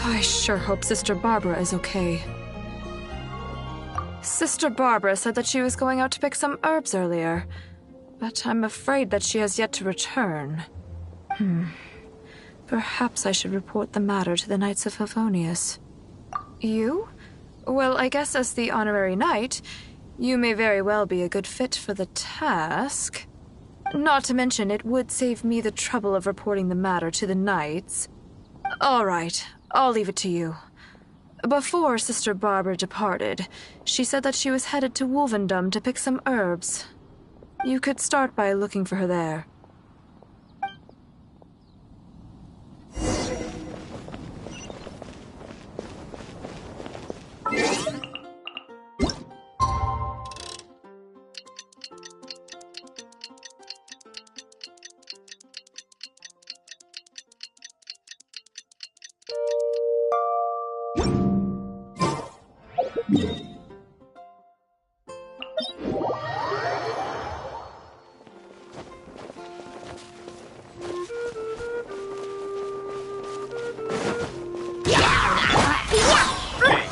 I sure hope Sister Barbara is okay. Sister Barbara said that she was going out to pick some herbs earlier, but I'm afraid that she has yet to return. Perhaps I should report the matter to the Knights of Favonius. You? Well, I guess as the honorary knight, you may very well be a good fit for the task. Not to mention, it would save me the trouble of reporting the matter to the knights. All right, I'll leave it to you. Before Sister Barbara departed, she said that she was headed to Wolvendom to pick some herbs. You could start by looking for her there.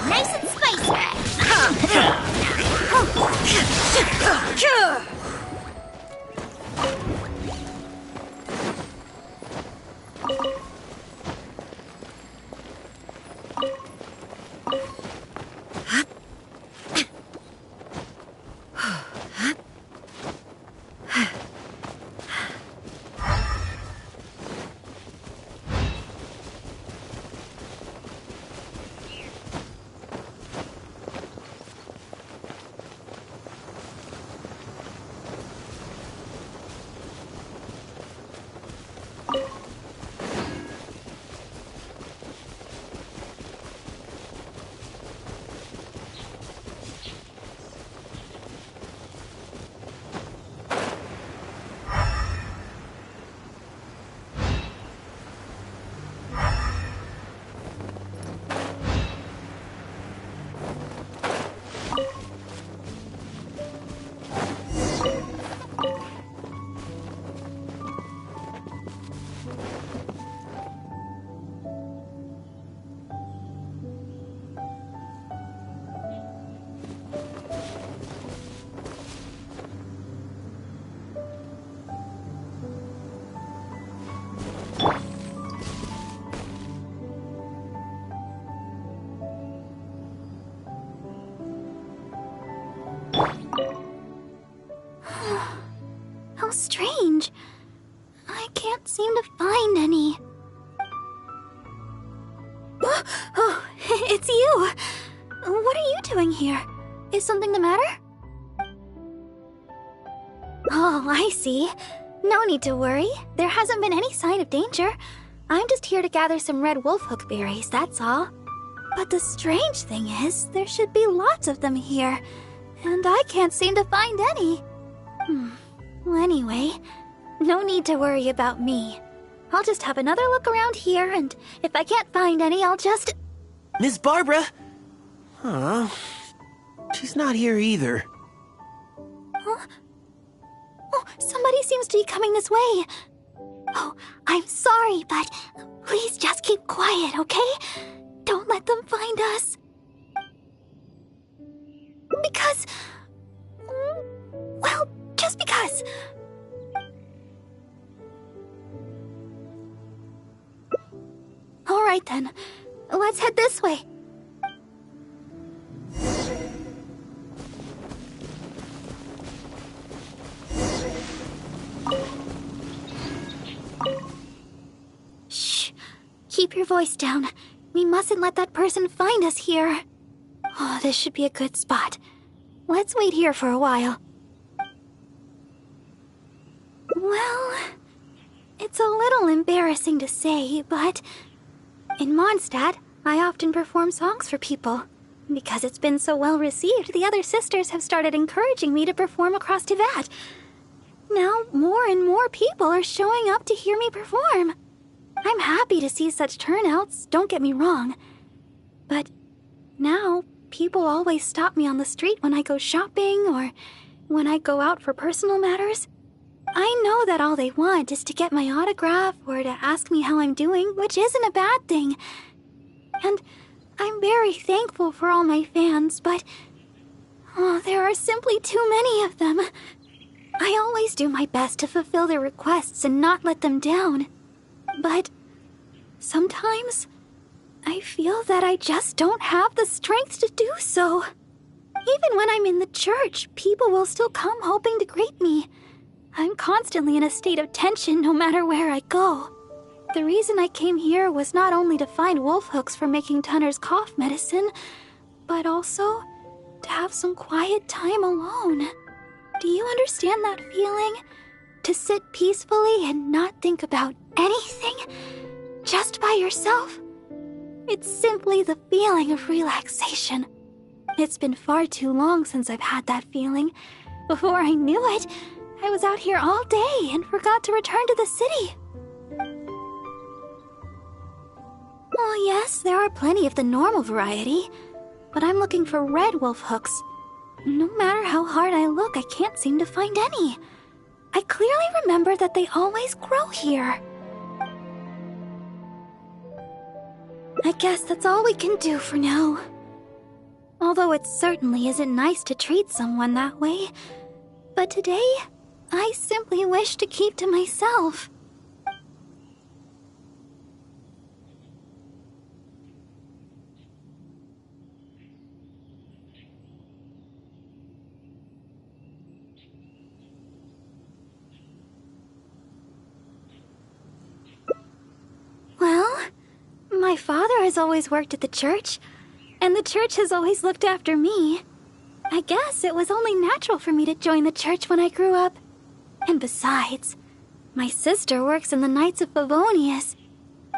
Nice and spicy. How strange. I can't seem to find any. Oh, it's you. What are you doing here? Is something the matter? Oh, I see. No need to worry. There hasn't been any sign of danger. I'm just here to gather some red wolfhook berries, that's all. But the strange thing is, there should be lots of them here, and I can't seem to find any. Well, anyway, no need to worry about me. I'll just have another look around here, and if I can't find any, I'll just... Miss Barbara? Huh? She's not here either. Huh? Oh, somebody seems to be coming this way. Oh, I'm sorry, but please just keep quiet, okay? Don't let them find us. Because... well, just because. All right then, let's head this way. Shh, keep your voice down. We mustn't let that person find us here. Oh, this should be a good spot. Let's wait here for a while. Well, it's a little embarrassing to say, but in Mondstadt, I often perform songs for people. Because it's been so well received, the other sisters have started encouraging me to perform across Teyvat. Now, more and more people are showing up to hear me perform. I'm happy to see such turnouts, don't get me wrong. But now, people always stop me on the street when I go shopping or when I go out for personal matters. I know that all they want is to get my autograph or to ask me how I'm doing, which isn't a bad thing. And I'm very thankful for all my fans, but there are simply too many of them. I always do my best to fulfill their requests and not let them down. But sometimes I feel that I just don't have the strength to do so. Even when I'm in the church, people will still come hoping to greet me. I'm constantly in a state of tension no matter where I go. The reason I came here was not only to find wolf hooks for making Tunner's cough medicine, but also to have some quiet time alone. Do you understand that feeling? To sit peacefully and not think about anything? Just by yourself? It's simply the feeling of relaxation. It's been far too long since I've had that feeling. Before I knew it, I was out here all day and forgot to return to the city. Oh yes, there are plenty of the normal variety, but I'm looking for red wolf hooks. No matter how hard I look, I can't seem to find any. I clearly remember that they always grow here. I guess that's all we can do for now. Although it certainly isn't nice to treat someone that way. But today, I simply wish to keep to myself. Well, my father has always worked at the church, and the church has always looked after me. I guess it was only natural for me to join the church when I grew up. And besides, my sister works in the Knights of Favonius.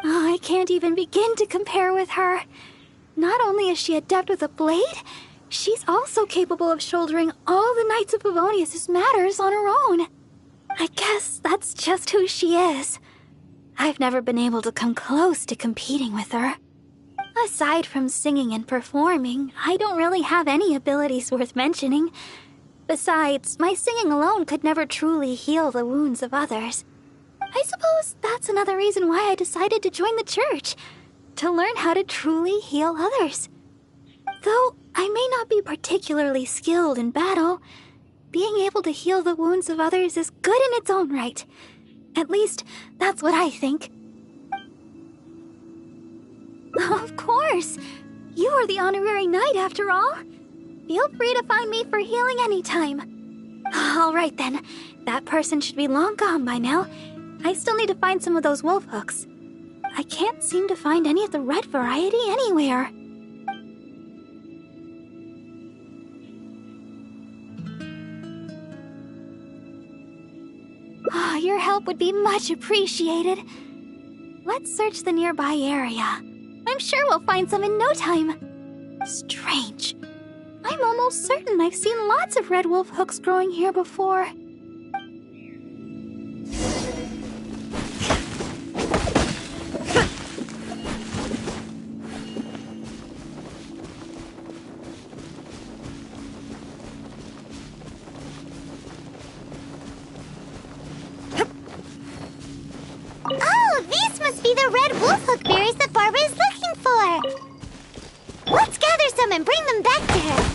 Oh, I can't even begin to compare with her. Not only is she adept with a blade, she's also capable of shouldering all the Knights of Favonius' matters on her own. I guess that's just who she is. I've never been able to come close to competing with her. Aside from singing and performing, I don't really have any abilities worth mentioning. Besides, my singing alone could never truly heal the wounds of others. I suppose that's another reason why I decided to join the church, to learn how to truly heal others. Though I may not be particularly skilled in battle, being able to heal the wounds of others is good in its own right. At least, that's what I think. Of course! You are the honorary knight, after all. Feel free to find me for healing anytime. Alright then, that person should be long gone by now. I still need to find some of those wolf hooks. I can't seem to find any of the red variety anywhere. Your help would be much appreciated. Let's search the nearby area. I'm sure we'll find some in no time. Strange. I'm almost certain I've seen lots of red wolf hooks growing here before. Oh, these must be the red wolf hook berries that Barbara is looking for. Let's gather some and bring them back to her.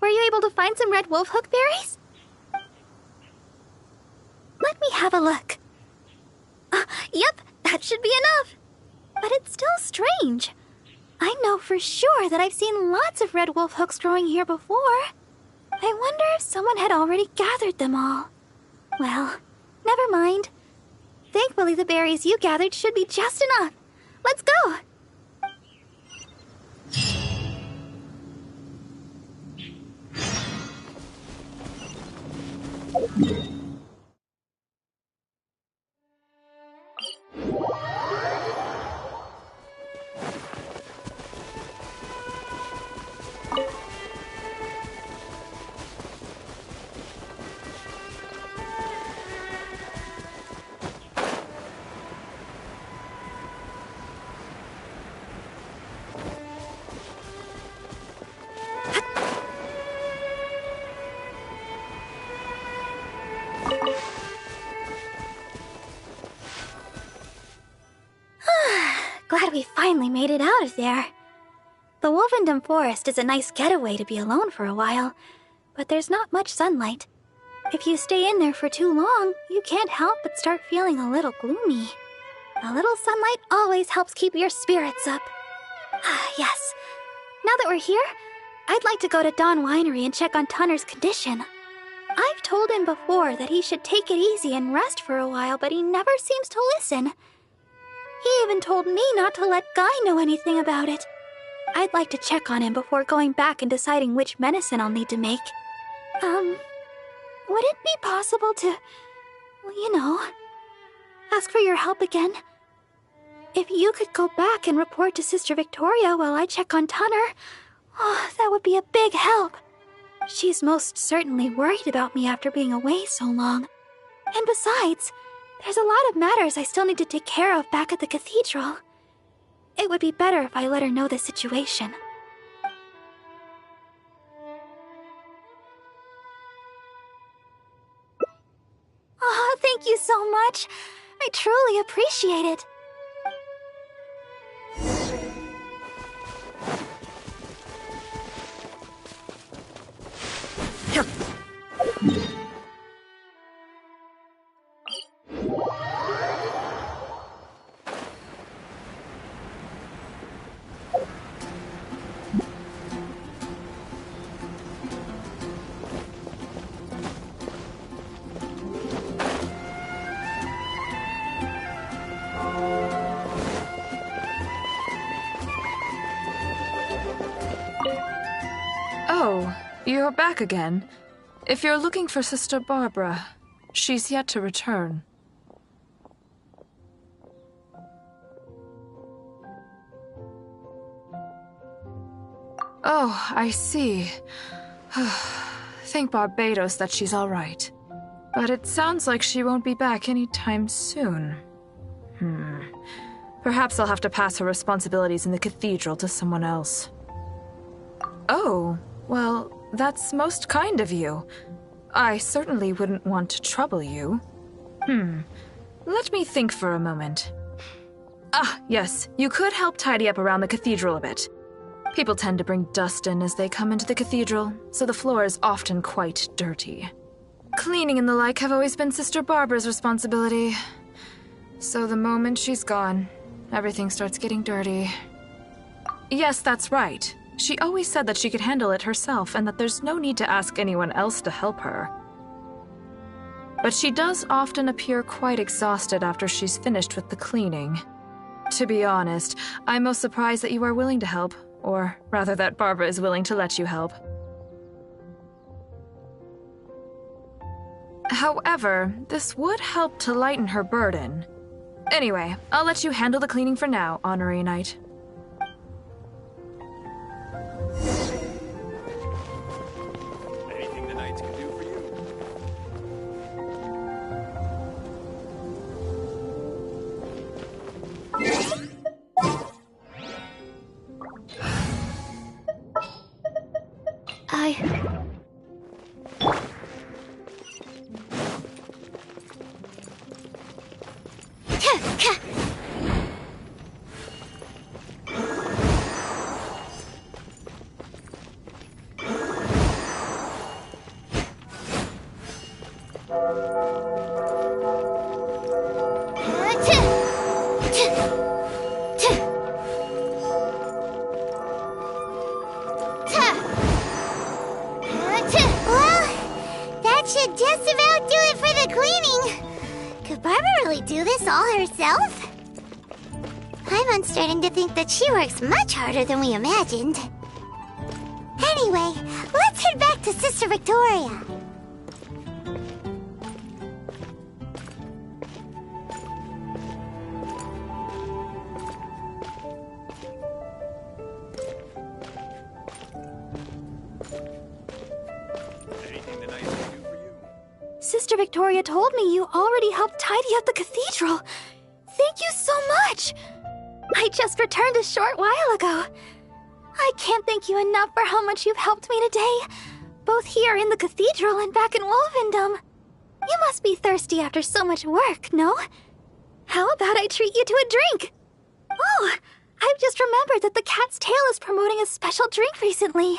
Were you able to find some red wolf hook berries? Let me have a look. Yep, that should be enough. But it's still strange. I know for sure that I've seen lots of red wolf hooks growing here before. I wonder if someone had already gathered them all. Well, never mind. Thankfully, the berries you gathered should be just enough. Let's go! finally made it out of there. The Wolvendom Forest is a nice getaway to be alone for a while, but there's not much sunlight. If you stay in there for too long, you can't help but start feeling a little gloomy. A little sunlight always helps keep your spirits up. Yes. Now that we're here, I'd like to go to Dawn Winery and check on Tunner's condition. I've told him before that he should take it easy and rest for a while, but he never seems to listen. He even told me not to let Guy know anything about it. I'd like to check on him before going back and deciding which medicine I'll need to make. Would it be possible to, ask for your help again? If you could go back and report to Sister Victoria while I check on Tunner, that would be a big help. She's most certainly worried about me after being away so long. And besides, there's a lot of matters I still need to take care of back at the cathedral. It would be better if I let her know the situation. Thank you so much. I truly appreciate it. Oh, you're back again. If you're looking for Sister Barbara, she's yet to return. Oh, I see. Thank Barbados that she's all right. But it sounds like she won't be back anytime soon. Perhaps I'll have to pass her responsibilities in the cathedral to someone else. Oh, well, that's most kind of you. I certainly wouldn't want to trouble you. Let me think for a moment. Ah, yes, you could help tidy up around the cathedral a bit. People tend to bring dust in as they come into the cathedral, so the floor is often quite dirty. Cleaning and the like have always been Sister Barbara's responsibility. So the moment she's gone, everything starts getting dirty. Yes, that's right. She always said that she could handle it herself and that there's no need to ask anyone else to help her. But she does often appear quite exhausted after she's finished with the cleaning. To be honest, I'm most surprised that you are willing to help, or rather that Barbara is willing to let you help. However, this would help to lighten her burden. Anyway, I'll let you handle the cleaning for now, Honorary Knight. Anything the Knights can do for you? Starting to think that she works much harder than we imagined. Anyway, let's head back to Sister Victoria. Anything the Knights can do for you? Sister Victoria told me you already helped tidy up the cathedral. Thank you so much! I just returned a short while ago. I can't thank you enough for how much you've helped me today, both here in the cathedral and back in Wolvendom. You must be thirsty after so much work, no? How about I treat you to a drink? Oh, I've just remembered that the Cat's Tail is promoting a special drink recently.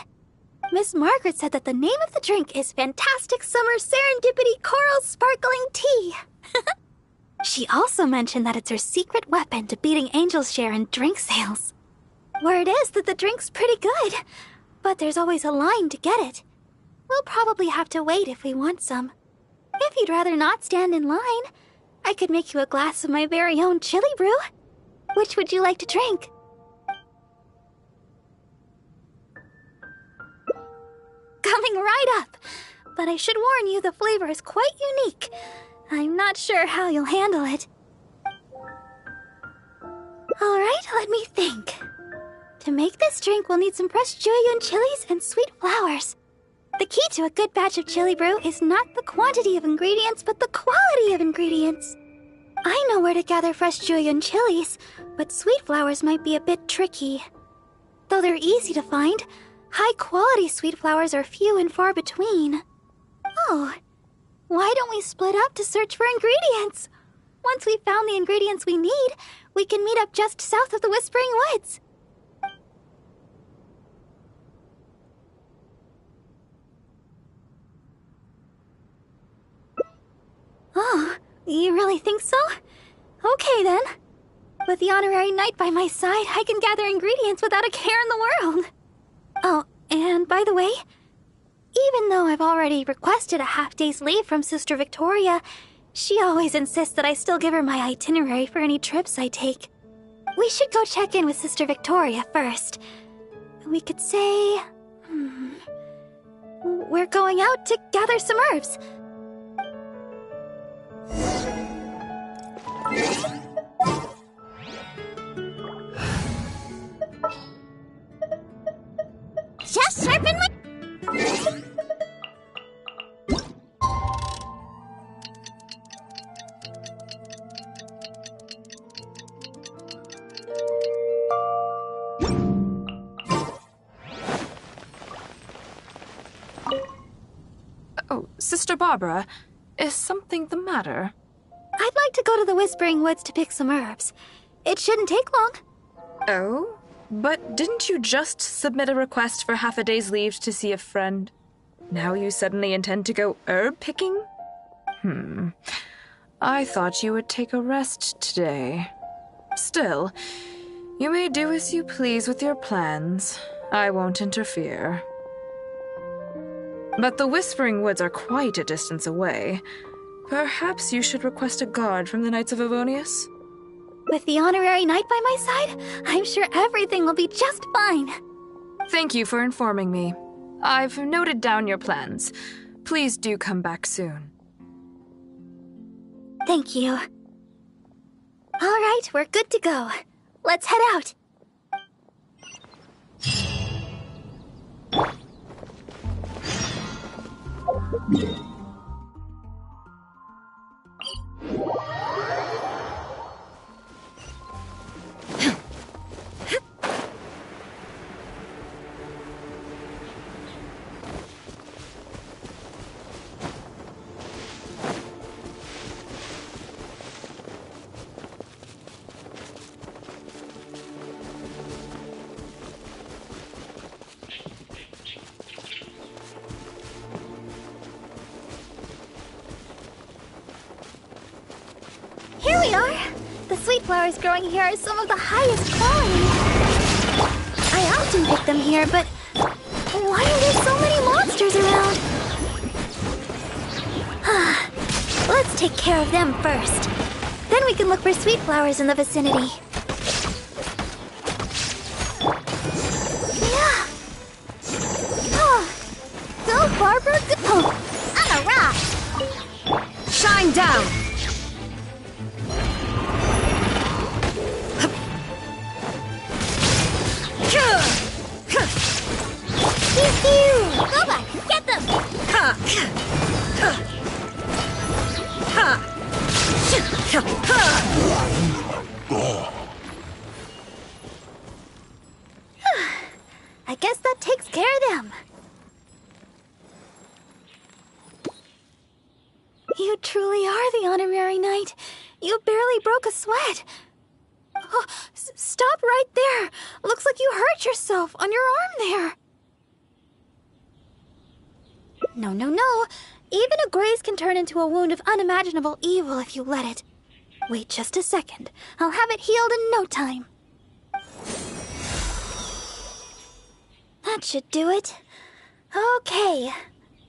Miss Margaret said that the name of the drink is Fantastic Summer Serendipity Coral Sparkling Tea. She also mentioned that it's her secret weapon to beating Angel's share in drink sales. Word is that the drink's pretty good, but there's always a line to get it. We'll probably have to wait if we want some. If you'd rather not stand in line, I could make you a glass of my very own chili brew. Which would you like to drink? Coming right up. But I should warn you, the flavor is quite unique. I'm not sure how you'll handle it. Alright, let me think. To make this drink, we'll need some fresh Jueyun chilies and sweet flowers. The key to a good batch of chili brew is not the quantity of ingredients, but the quality of ingredients. I know where to gather fresh Jueyun chilies, but sweet flowers might be a bit tricky. Though they're easy to find, high-quality sweet flowers are few and far between. Oh, why don't we split up to search for ingredients? Once we've found the ingredients we need, we can meet up just south of the Whispering Woods. Oh, you really think so? Okay then. With the honorary knight by my side, I can gather ingredients without a care in the world. Oh, and by the way, even though I've already requested a half-day's leave from Sister Victoria, she always insists that I still give her my itinerary for any trips I take. We should go check in with Sister Victoria first. We could say... we're going out to gather some herbs. Just sharpen my... Oh, Sister Barbara, is something the matter? I'd like to go to the Whispering Woods to pick some herbs. It shouldn't take long. Oh? But didn't you just submit a request for half a day's leave to see a friend? Now you suddenly intend to go herb picking? I thought you would take a rest today. Still, you may do as you please with your plans. I won't interfere. But the Whispering Woods are quite a distance away. Perhaps you should request a guard from the Knights of Avonius? With the honorary knight by my side, I'm sure everything will be just fine. Thank you for informing me. I've noted down your plans. Please do come back soon. Thank you. All right, we're good to go. Let's head out. Here we are! The sweet flowers growing here are some of the highest quality. I often pick them here, but why are there so many monsters around? Let's take care of them first. Then we can look for sweet flowers in the vicinity. Yeah! Go, Barbara, go! On a rock! Shine down! Pew! Go on, get them! I guess that takes care of them. You truly are the honorary knight. You barely broke a sweat. Oh, stop right there! Looks like you hurt yourself on your arm there. No, no, no. Even a graze can turn into a wound of unimaginable evil if you let it. Wait just a second. I'll have it healed in no time. That should do it. Okay.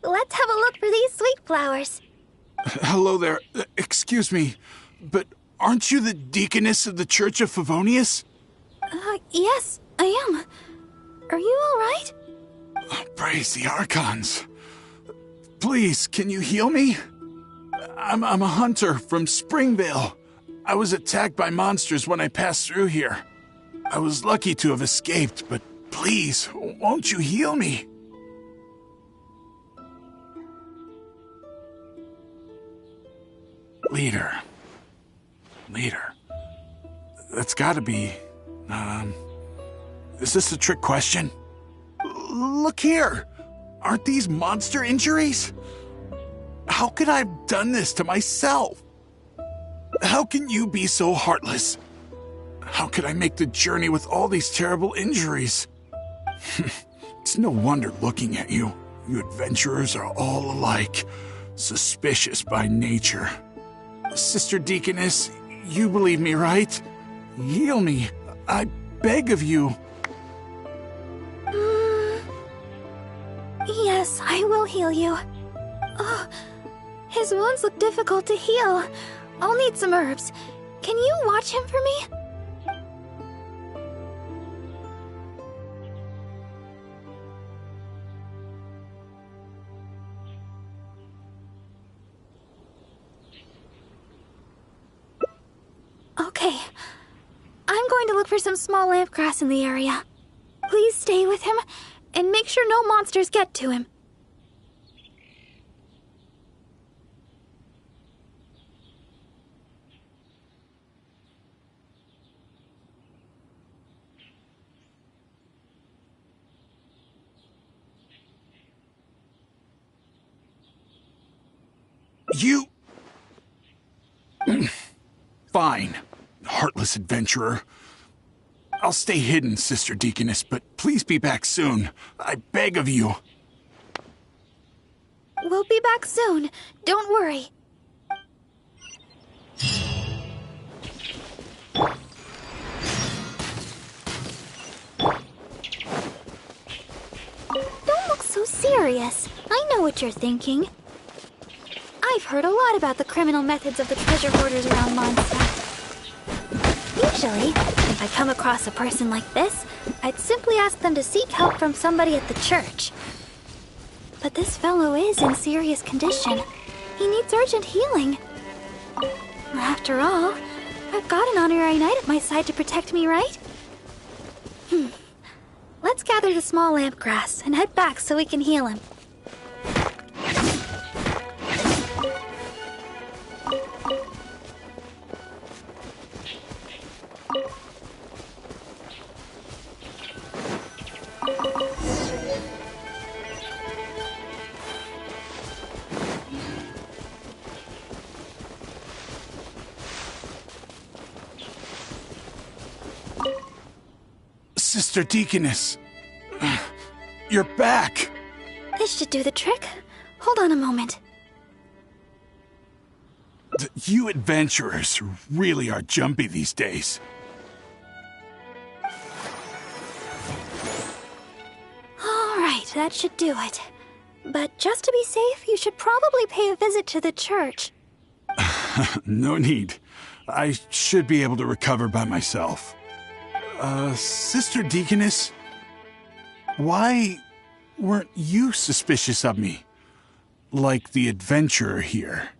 Let's have a look for these sweet flowers. Hello there. Excuse me, but aren't you the deaconess of the Church of Favonius? Yes, I am. Are you all right? Praise the Archons. Please, can you heal me? I'm a hunter from Springvale. I was attacked by monsters when I passed through here. I was lucky to have escaped, but please, won't you heal me? Leader. That's gotta be... Is this a trick question? Look here! Aren't these monster injuries? How could I have done this to myself? How can you be so heartless? How could I make the journey with all these terrible injuries? It's no wonder looking at you. You adventurers are all alike, suspicious by nature. Sister Deaconess, you believe me, right? Heal me. I beg of you. Yes, I will heal you. Oh, his wounds look difficult to heal. I'll need some herbs. Can you watch him for me? Okay. I'm going to look for some small lamp grass in the area. Please stay with him, and make sure no monsters get to him. You... Fine, heartless adventurer. I'll stay hidden, Sister Deaconess, but please be back soon. I beg of you. We'll be back soon. Don't worry. Don't look so serious. I know what you're thinking. I've heard a lot about the criminal methods of the treasure hoarders around Mondstadt. Usually, if I come across a person like this, I'd simply ask them to seek help from somebody at the church. But this fellow is in serious condition. He needs urgent healing. After all, I've got an honorary knight at my side to protect me, right? Let's gather the small lamp grass and head back so we can heal him. Sister Deaconess, you're back. This should do the trick. Hold on a moment. You adventurers really are jumpy these days. All right, that should do it. But just to be safe, you should probably pay a visit to the church. No need. I should be able to recover by myself. Sister Deaconess, why weren't you suspicious of me? Like the adventurer here.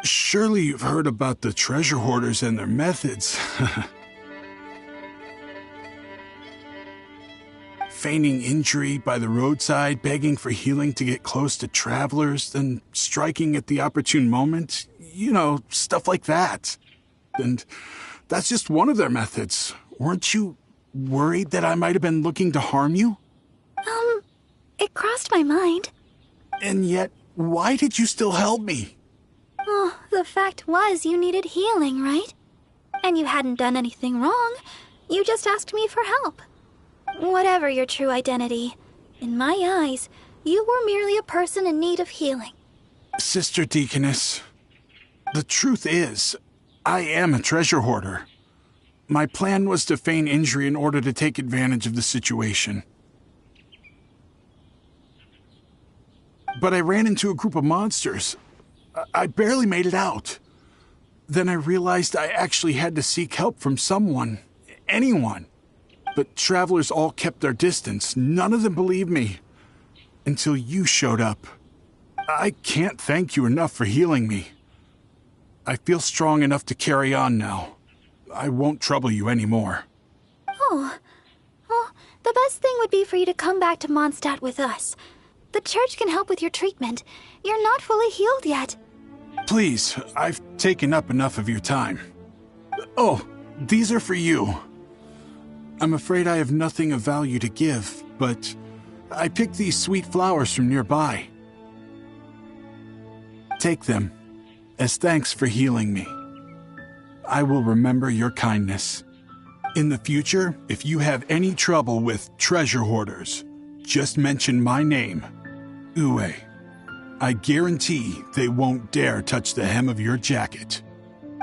Surely you've heard about the treasure hoarders and their methods. Feigning injury by the roadside, begging for healing to get close to travelers, then striking at the opportune moment. You know, stuff like that. And that's just one of their methods. Weren't you worried that I might have been looking to harm you? It crossed my mind. And yet, why did you still help me? Oh, the fact was you needed healing, right? And you hadn't done anything wrong. You just asked me for help. Whatever your true identity, in my eyes, you were merely a person in need of healing. Sister Deaconess, the truth is, I am a treasure hoarder. My plan was to feign injury in order to take advantage of the situation. But I ran into a group of monsters. I barely made it out. Then I realized I actually had to seek help from someone, anyone. But travelers all kept their distance. None of them believed me. Until you showed up. I can't thank you enough for healing me. I feel strong enough to carry on now. I won't trouble you anymore. Oh, well, the best thing would be for you to come back to Mondstadt with us. The church can help with your treatment. You're not fully healed yet. Please, I've taken up enough of your time. Oh, these are for you. I'm afraid I have nothing of value to give, but I picked these sweet flowers from nearby. Take them, as thanks for healing me. I will remember your kindness. In the future, if you have any trouble with treasure hoarders, just mention my name, Uwe. I guarantee they won't dare touch the hem of your jacket.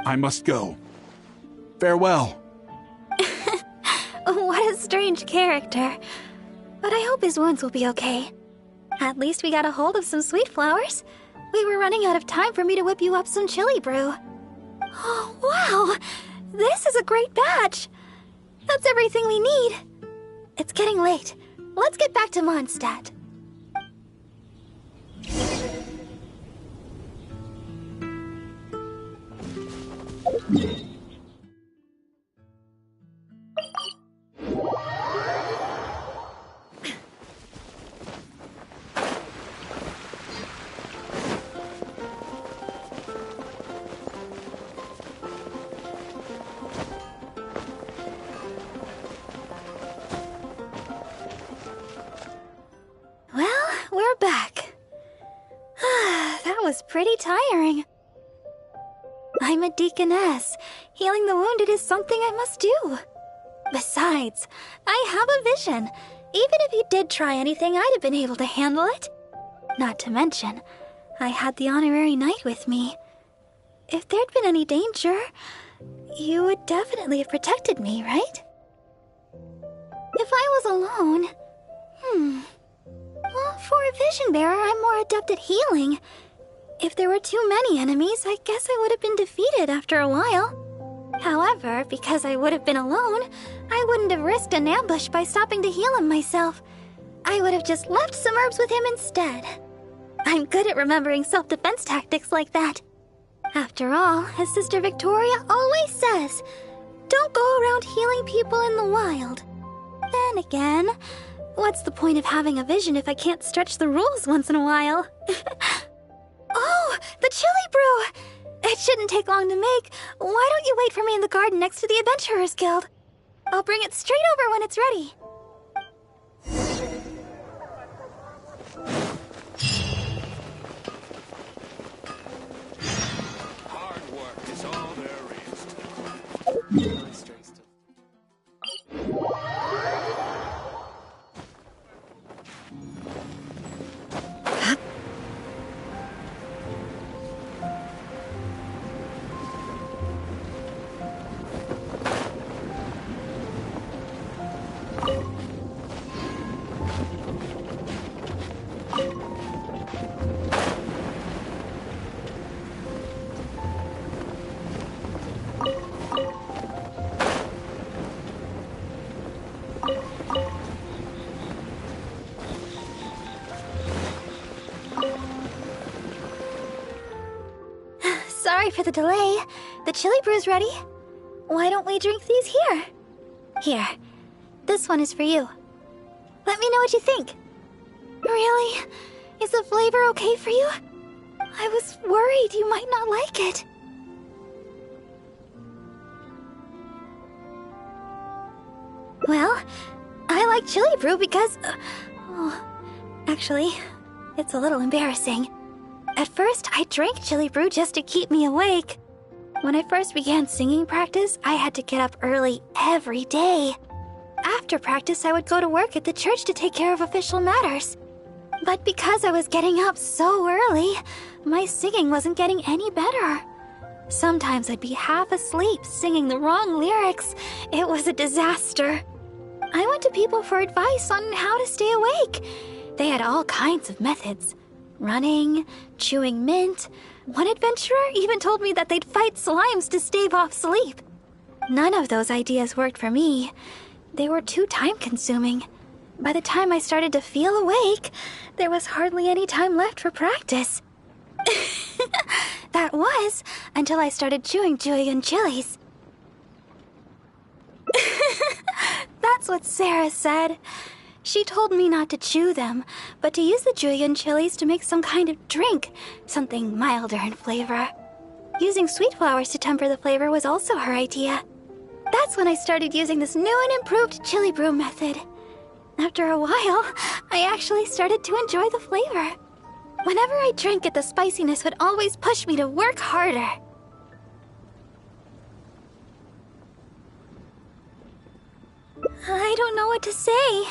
I must go. Farewell. What a strange character. But I hope his wounds will be okay. At least we got a hold of some sweet flowers. We were running out of time for me to whip you up some chili brew. Oh, wow! This is a great batch! That's everything we need. It's getting late. Let's get back to Mondstadt. Well, we're back. That was pretty tiring. I'm a deaconess. Healing the wounded is something I must do. Besides, I have a vision. Even if you did try anything, I'd have been able to handle it. Not to mention, I had the honorary knight with me. If there'd been any danger, you would definitely have protected me, right? If I was alone... Well, for a vision bearer, I'm more adept at healing. If there were too many enemies, I guess I would have been defeated after a while. However, because I would have been alone, I wouldn't have risked an ambush by stopping to heal him myself. I would have just left some herbs with him instead. I'm good at remembering self-defense tactics like that. After all, as Sister Victoria always says, don't go around healing people in the wild. Then again, what's the point of having a vision if I can't stretch the rules once in a while? Oh, the chili brew! It shouldn't take long to make. Why don't you wait for me in the garden next to the Adventurers Guild? I'll bring it straight over when it's ready. Hard work is all there is to it. Sorry for the delay. The chili brew's ready. Why don't we drink these here? Here. This one is for you. Let me know what you think. Really? Is the flavor okay for you? I was worried you might not like it. Well, I like chili brew because... actually, it's a little embarrassing. At first, I drank chili brew just to keep me awake. When I first began singing practice, I had to get up early every day. After practice, I would go to work at the church to take care of official matters. But because I was getting up so early, my singing wasn't getting any better. Sometimes I'd be half asleep singing the wrong lyrics. It was a disaster. I went to people for advice on how to stay awake. They had all kinds of methods. Running, chewing mint. One adventurer even told me that they'd fight slimes to stave off sleep. None of those ideas worked for me. They were too time-consuming. By the time I started to feel awake, there was hardly any time left for practice. That was until I started chewing julienne chilies. That's what Sarah said. She told me not to chew them, but to use the julienne chilies to make some kind of drink, something milder in flavor. Using sweet flowers to temper the flavor was also her idea. That's when I started using this new and improved chili brew method. After a while, I actually started to enjoy the flavor. Whenever I drank it, the spiciness would always push me to work harder. I don't know what to say.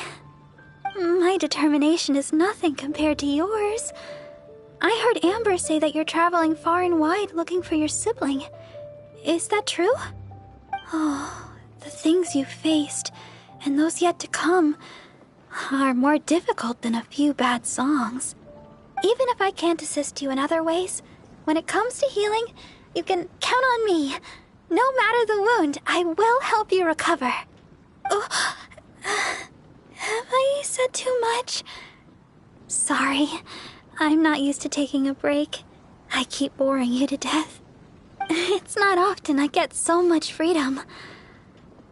My determination is nothing compared to yours. I heard Amber say that you're traveling far and wide looking for your sibling. Is that true? Oh, the things you faced, and those yet to come, are more difficult than a few bad songs. Even if I can't assist you in other ways, when it comes to healing, you can count on me. No matter the wound, I will help you recover. Oh, have I said too much? Sorry, I'm not used to taking a break. I keep boring you to death. It's not often I get so much freedom.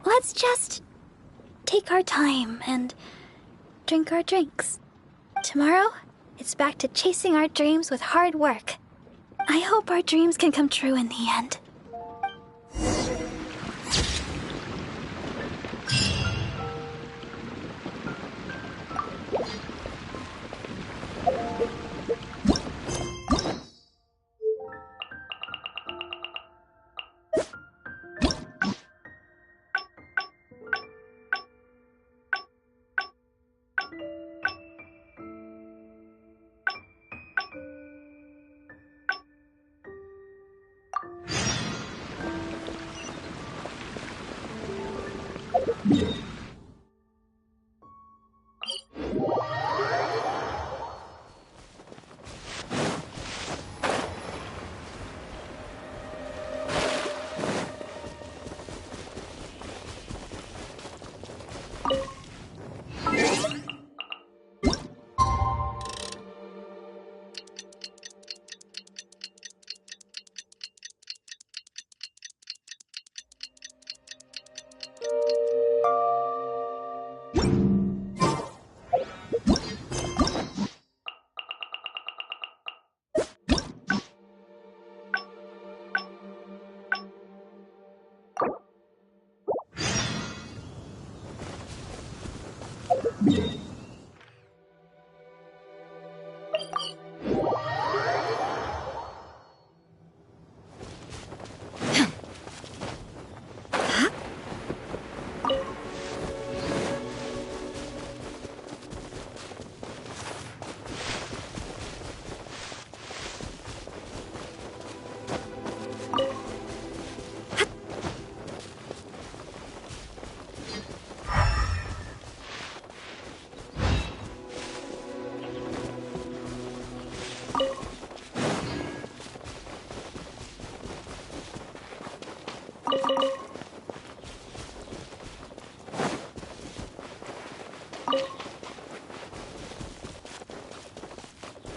Let's just take our time and drink our drinks. Tomorrow, it's back to chasing our dreams with hard work. I hope our dreams can come true in the end.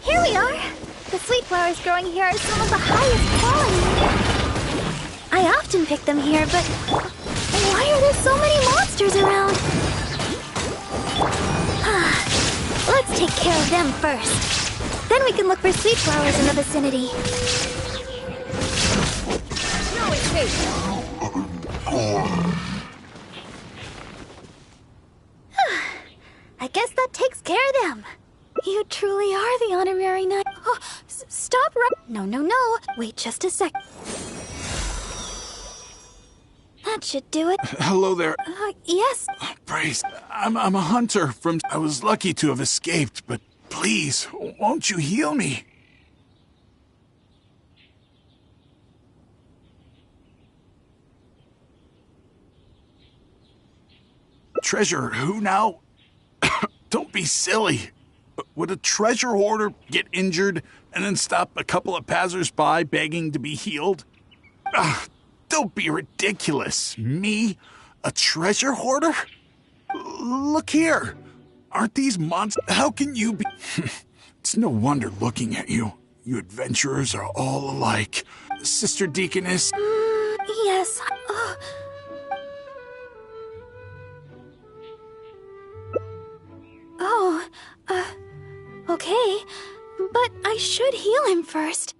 Here we are! The sweet flowers growing here are some of the highest quality. I often pick them here, but why are there so many monsters around? Let's take care of them first. Then we can look for sweet flowers in the vicinity. No escape! I guess that takes care of them. You truly are the honorary knight. Oh, stop right— No. Wait just a sec. That should do it. Hello there. Yes. Praise. I'm a hunter from... I was lucky to have escaped, but please, won't you heal me? Treasure, who now? Don't be silly. Would a treasure hoarder get injured and then stop a couple of passers-by begging to be healed? Don't be ridiculous. Me? A treasure hoarder? Look here. Aren't these monsters? How can you be... It's no wonder looking at you. You adventurers are all alike. Sister Deaconess... Yes. Okay. But I should heal him first.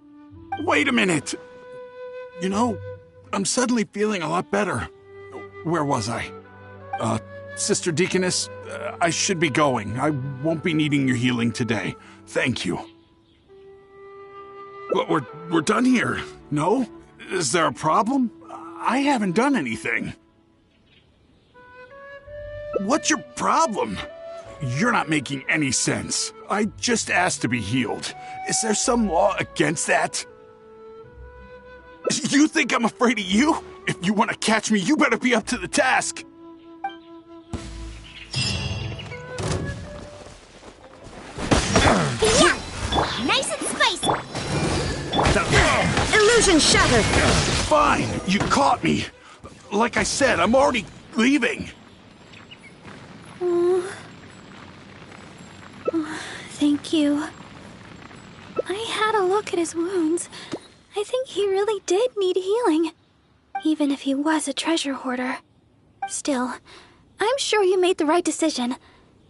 Wait a minute. You know, I'm suddenly feeling a lot better. Where was I? Sister Deaconess, I should be going. I won't be needing your healing today. Thank you. But we're done here, no? Is there a problem? I haven't done anything. What's your problem? You're not making any sense. I just asked to be healed. Is there some law against that? You think I'm afraid of you? If you want to catch me, you better be up to the task. Yeah! Nice and spicy! Illusion shattered! Fine, you caught me. Like I said, I'm already leaving. Thank you. I had a look at his wounds. I think he really did need healing. Even if he was a treasure hoarder. Still, I'm sure you made the right decision.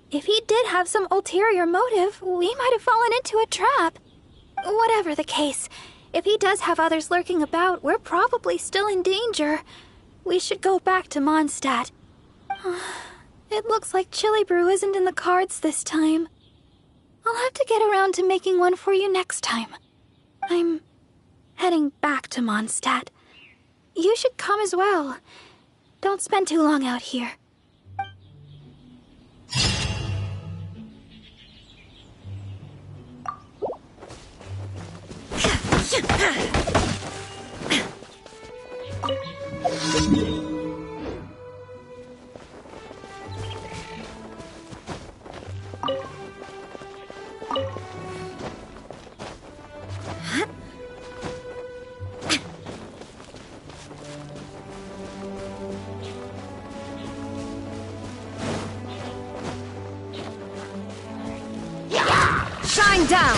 If he did have some ulterior motive, we might have fallen into a trap. Whatever the case, if he does have others lurking about, we're probably still in danger. We should go back to Mondstadt. It looks like chili brew isn't in the cards this time. I'll have to get around to making one for you next time. I'm heading back to Mondstadt. You should come as well. Don't spend too long out here. Shine down!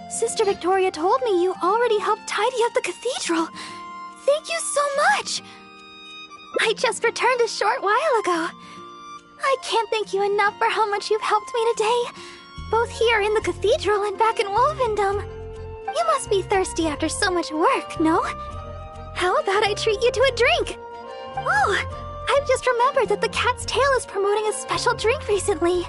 Sister Victoria told me you already helped tidy up the cathedral. Thank you so much! I just returned a short while ago. I can't thank you enough for how much you've helped me today, both here in the cathedral and back in Wolvendom. You must be thirsty after so much work, no? How about I treat you to a drink? Oh, I've just remembered that the Cat's Tail is promoting a special drink recently.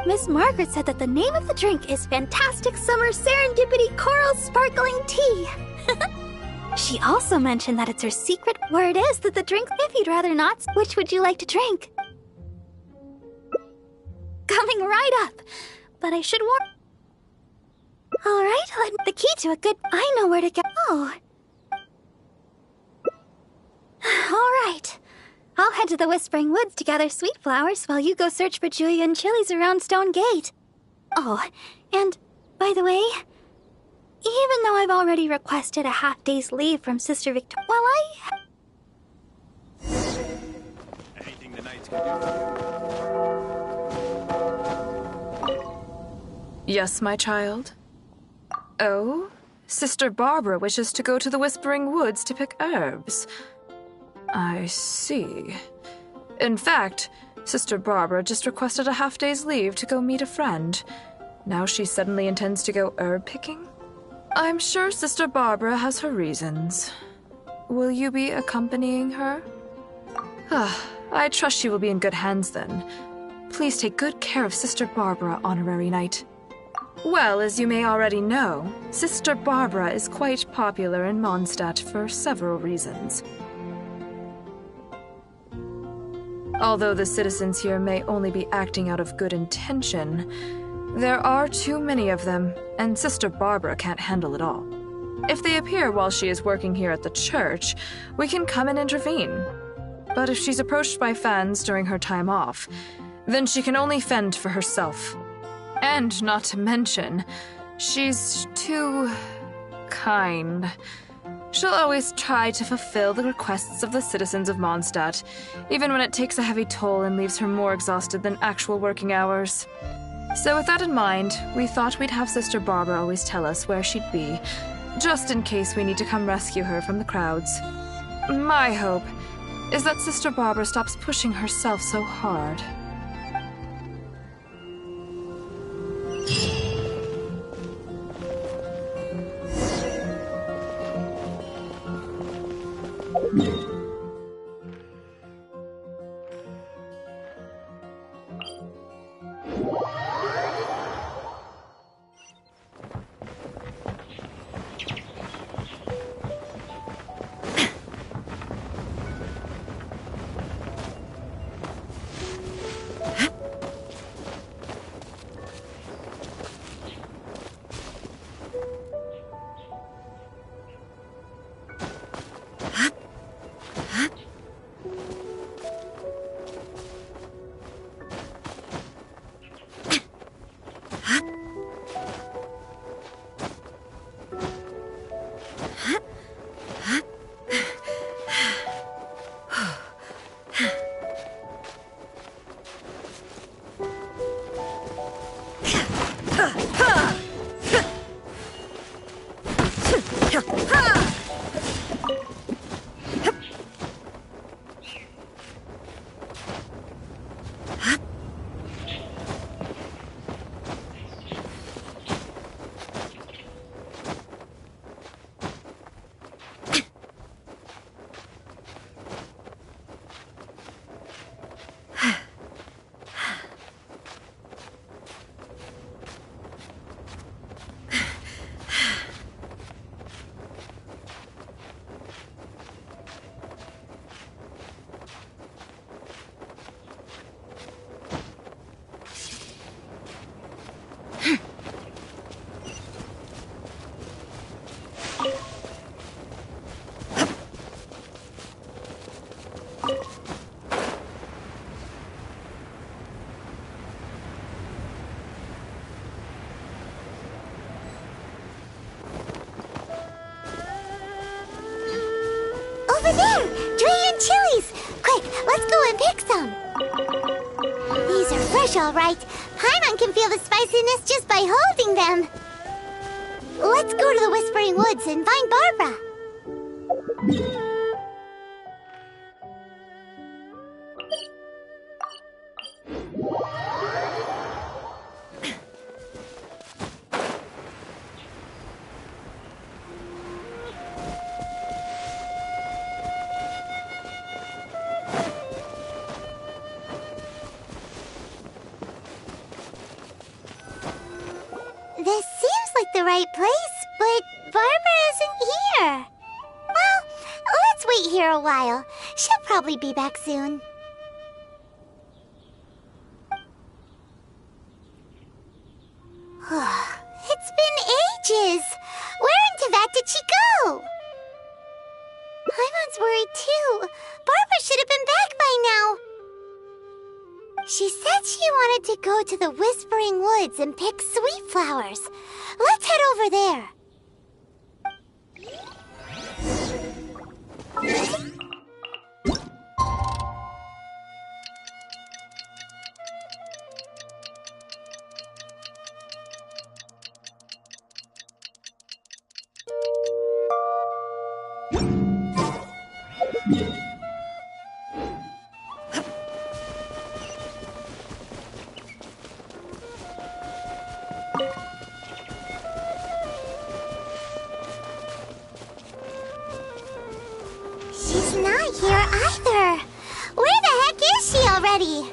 Miss Margaret said that the name of the drink is Fantastic Summer Serendipity Coral Sparkling Tea. She also mentioned that it's her secret word is that the drink, if you'd rather not, which would you like to drink? Coming right up, but I should warn. Alright, the key to a good. I know where to go. Oh. Alright. I'll head to the Whispering Woods to gather sweet flowers while you go search for Julian chilies around Stone Gate. Oh, and by the way, even though I've already requested a half-day's leave from Sister Victoria, Anything the knights can do for you. Yes, my child? Oh? Sister Barbara wishes to go to the Whispering Woods to pick herbs. I see. In fact, Sister Barbara just requested a half-day's leave to go meet a friend. Now she suddenly intends to go herb picking? I'm sure Sister Barbara has her reasons. Will you be accompanying her? I trust she will be in good hands then. Please take good care of Sister Barbara, Honorary Knight. Well, as you may already know, Sister Barbara is quite popular in Mondstadt for several reasons. Although the citizens here may only be acting out of good intention, there are too many of them, and Sister Barbara can't handle it all. If they appear while she is working here at the church, we can come and intervene. But if she's approached by fans during her time off, then she can only fend for herself. And not to mention, she's too kind. She'll always try to fulfill the requests of the citizens of Mondstadt, even when it takes a heavy toll and leaves her more exhausted than actual working hours. So with that in mind, we thought we'd have Sister Barbara always tell us where she'd be, just in case we need to come rescue her from the crowds. My hope is that Sister Barbara stops pushing herself so hard. Over there! Julian chilies! Quick, let's go and pick some! These are fresh, all right. Paimon can feel the spiciness just by holding them. Let's go to the Whispering Woods and find Barbara. This seems like the right place, but Barbara isn't here. Well, let's wait here a while. She'll probably be back soon. It's been ages. Where in Teyvat did she go? Paimon's worried too. Barbara should have been back by now. She said she wanted to go to the Whispering Woods and pick sweet flowers. Let's head over there. She's not here either. Where the heck is she already?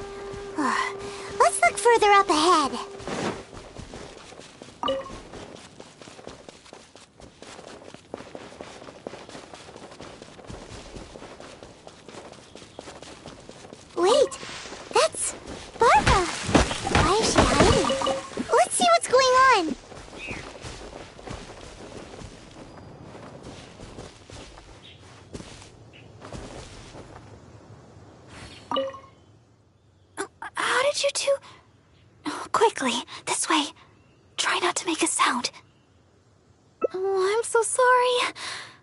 Let's look further up ahead. Wait, that's Barbara. Why is she hiding? Let's see what's going on. How did you two... Oh, quickly, this way. Try not to make a sound. Oh, I'm so sorry.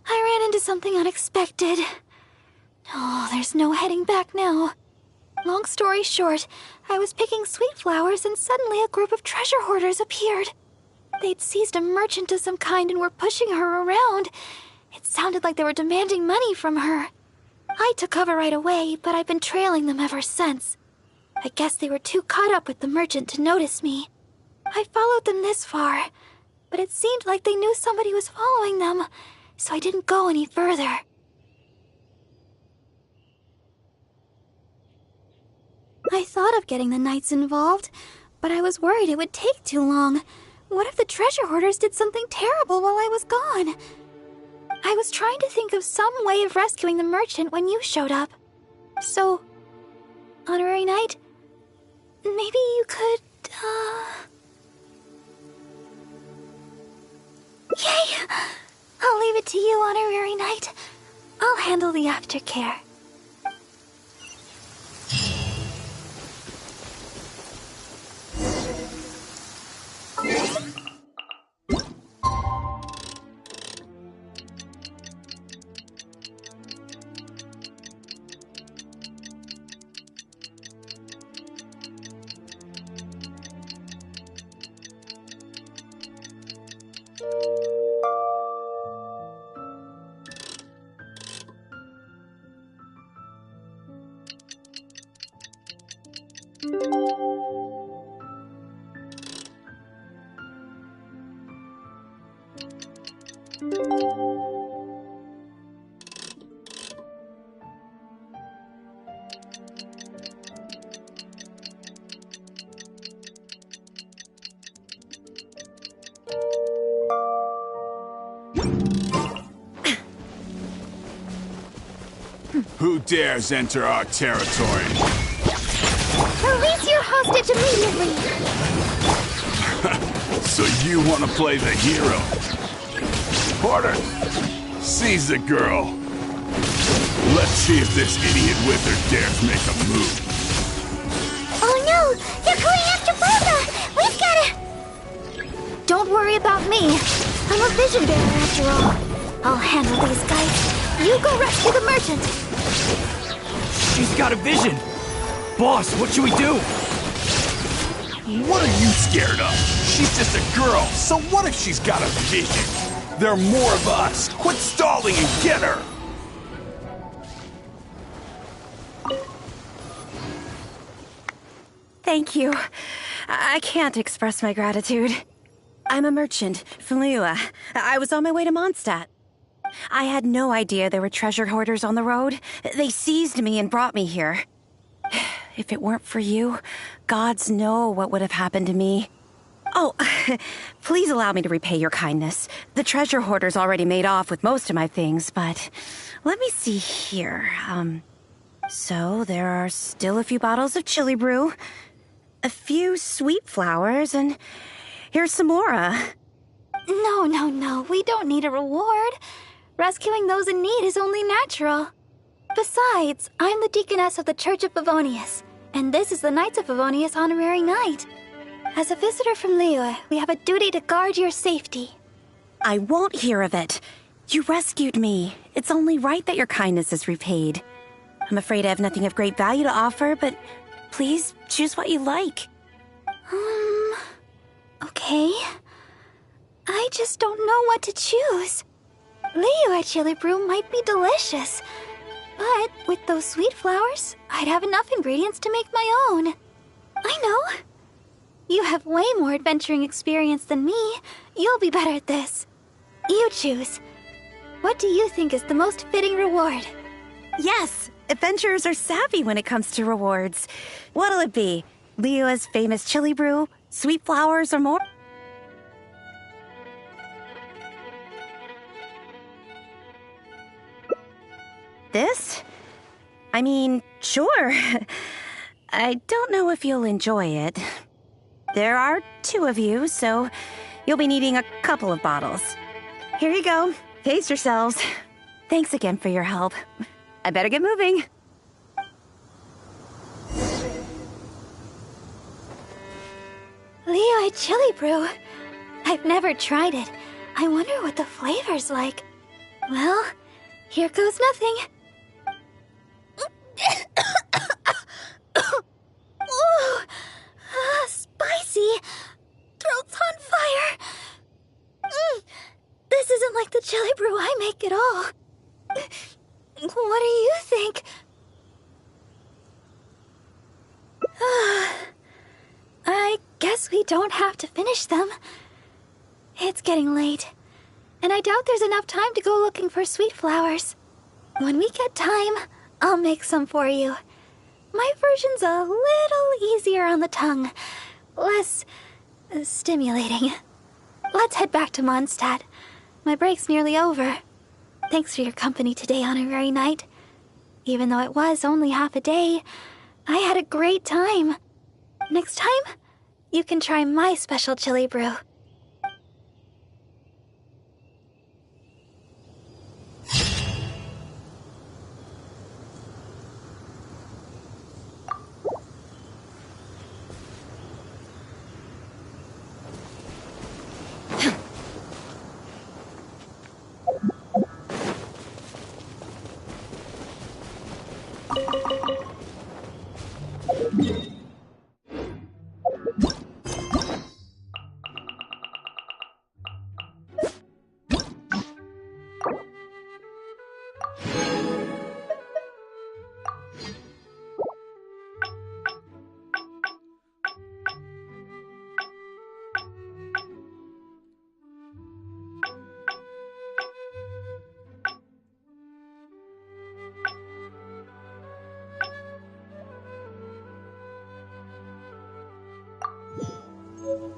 I ran into something unexpected. Oh, there's no heading back now. Long story short, I was picking sweet flowers and suddenly a group of treasure hoarders appeared. They'd seized a merchant of some kind and were pushing her around. It sounded like they were demanding money from her. I took cover right away, but I've been trailing them ever since. I guess they were too caught up with the merchant to notice me. I followed them this far, but it seemed like they knew somebody was following them, so I didn't go any further. I thought of getting the knights involved, but I was worried it would take too long. What if the treasure hoarders did something terrible while I was gone? I was trying to think of some way of rescuing the merchant when you showed up. So, Honorary Knight, maybe you could, Yay! I'll leave it to you, Honorary Knight. I'll handle the aftercare. Who dares enter our territory? Release your hostage immediately! So you want to play the hero? Porter, seize the girl. Let's see if this idiot wizard dares make a move. Oh no! They're going after Barbara! We've gotta... Don't worry about me. I'm a vision bearer after all. I'll handle these guys. You go rescue the merchant. She's got a vision! Boss, what should we do? What are you scared of? She's just a girl, so what if she's got a vision? There are more of us. Quit stalling and get her! Thank you. I can't express my gratitude. I'm a merchant from Liyue. I was on my way to Mondstadt. I had no idea there were treasure hoarders on the road. They seized me and brought me here. If it weren't for you, gods know what would have happened to me. Oh, please allow me to repay your kindness. The treasure hoarder's already made off with most of my things, but let me see here. So there are still a few bottles of chili brew, a few sweet flowers, and here's some more. No, we don't need a reward. Rescuing those in need is only natural. Besides, I'm the deaconess of the Church of Favonius, and this is the Knights of Favonius Honorary Night. As a visitor from Liyue, we have a duty to guard your safety. I won't hear of it. You rescued me. It's only right that your kindness is repaid. I'm afraid I have nothing of great value to offer, but please choose what you like. Okay. I just don't know what to choose. Liyue chili brew might be delicious, but with those sweet flowers, I'd have enough ingredients to make my own. I know. You have way more adventuring experience than me. You'll be better at this. You choose. What do you think is the most fitting reward? Yes, adventurers are savvy when it comes to rewards. What'll it be? Liyue's famous chili brew, sweet flowers, or more? This? I mean, sure. I don't know if you'll enjoy it. There are 2 of you, so you'll be needing a couple of bottles. Here you go. Pace yourselves. Thanks again for your help. I better get moving. Liyue chili brew. I've never tried it. I wonder what the flavor's like. Well, here goes nothing. Ooh, spicy. Throat's on fire. This isn't like the chili brew I make at all. What do you think? I guess we don't have to finish them. It's getting late, and I doubt there's enough time to go looking for sweet flowers. When we get time, I'll make some for you. My version's a little easier on the tongue, less stimulating. Let's head back to Mondstadt. My break's nearly over. Thanks for your company today, Honorary Knight. Even though it was only half a day, I had a great time. Next time, you can try my special chili brew.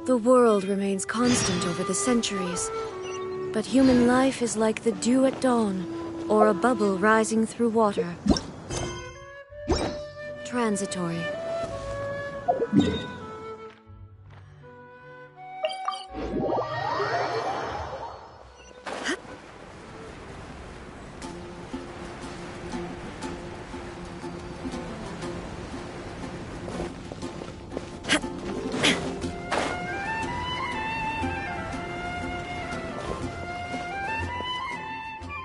The world remains constant over the centuries, but human life is like the dew at dawn, or a bubble rising through water. Transitory.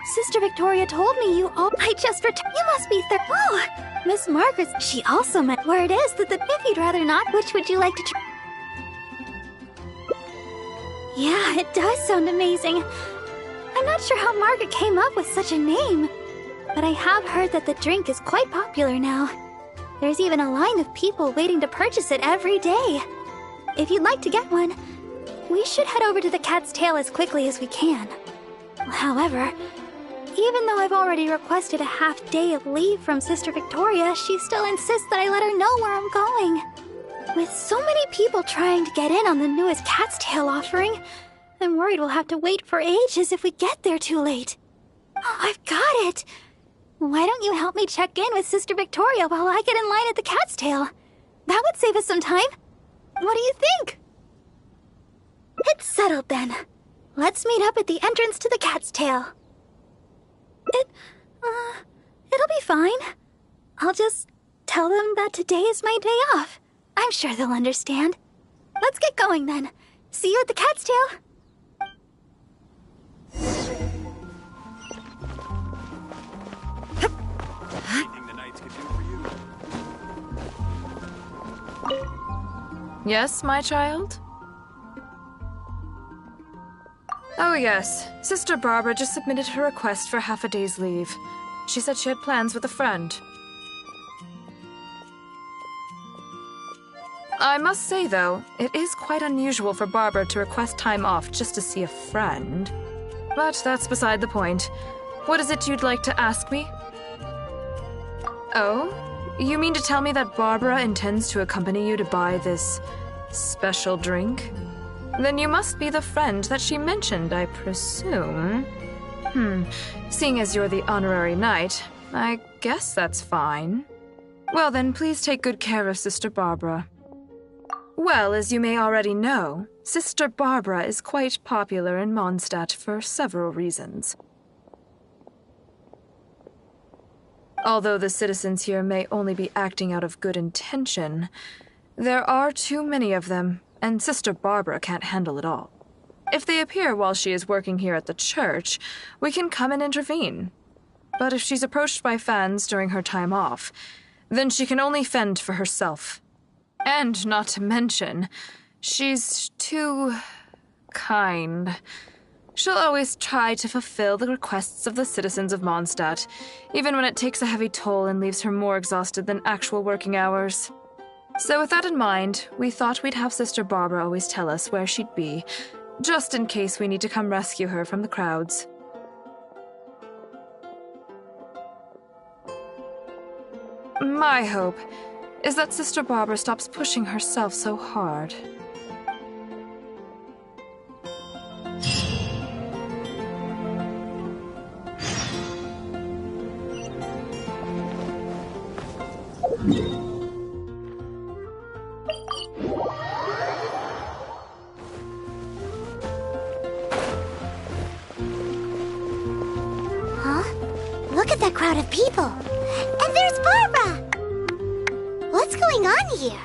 Sister Victoria told me you all. I just returned. You must be Oh, Miss Margaret. She also meant where it is that if you'd rather not, which would you like to try? Yeah, it does sound amazing. I'm not sure how Margaret came up with such a name, but I have heard that the drink is quite popular now. There's even a line of people waiting to purchase it every day. If you'd like to get one, we should head over to the Cat's Tail as quickly as we can. However, even though I've already requested a half day of leave from Sister Victoria, she still insists that I let her know where I'm going. With so many people trying to get in on the newest Cat's Tail offering, I'm worried we'll have to wait for ages if we get there too late. Oh, I've got it! Why don't you help me check in with Sister Victoria while I get in line at the Cat's Tail? That would save us some time. What do you think? It's settled then. Let's meet up at the entrance to the Cat's Tail. It'll be fine. I'll just tell them that today is my day off. I'm sure they'll understand. Let's get going then. See you at the Cat's Tail. Anything the knights can do for you? Yes, my child? Oh, yes. Sister Barbara just submitted her request for half a day's leave. She said she had plans with a friend. I must say, though, it is quite unusual for Barbara to request time off just to see a friend. But that's beside the point. What is it you'd like to ask me? Oh? You mean to tell me that Barbara intends to accompany you to buy this special drink? Then you must be the friend that she mentioned, I presume. Seeing as you're the honorary knight, I guess that's fine. Well then, please take good care of Sister Barbara. Well, as you may already know, Sister Barbara is quite popular in Mondstadt for several reasons. Although the citizens here may only be acting out of good intention, there are too many of them, and Sister Barbara can't handle it all. If they appear while she is working here at the church, we can come and intervene. But if she's approached by fans during her time off, then she can only fend for herself. And not to mention, she's too kind. She'll always try to fulfill the requests of the citizens of Mondstadt, even when it takes a heavy toll and leaves her more exhausted than actual working hours. So with that in mind, we thought we'd have Sister Barbara always tell us where she'd be, just in case we need to come rescue her from the crowds. My hope is that Sister Barbara stops pushing herself so hard. Look at that crowd of people. And there's Barbara! What's going on here?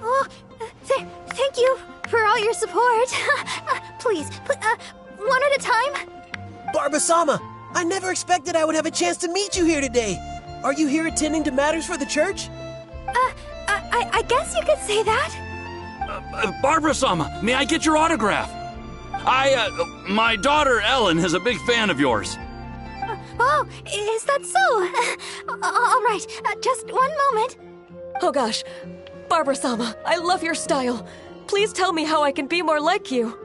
Oh, thank you for all your support. Please, one at a time. Barbara-sama, I never expected I would have a chance to meet you here today. Are you here attending to matters for the church? I guess you could say that. Barbara-sama, may I get your autograph? My daughter Ellen is a big fan of yours. Oh, is that so? All right, just one moment. Oh gosh, Barbara-sama, I love your style. Please tell me how I can be more like you.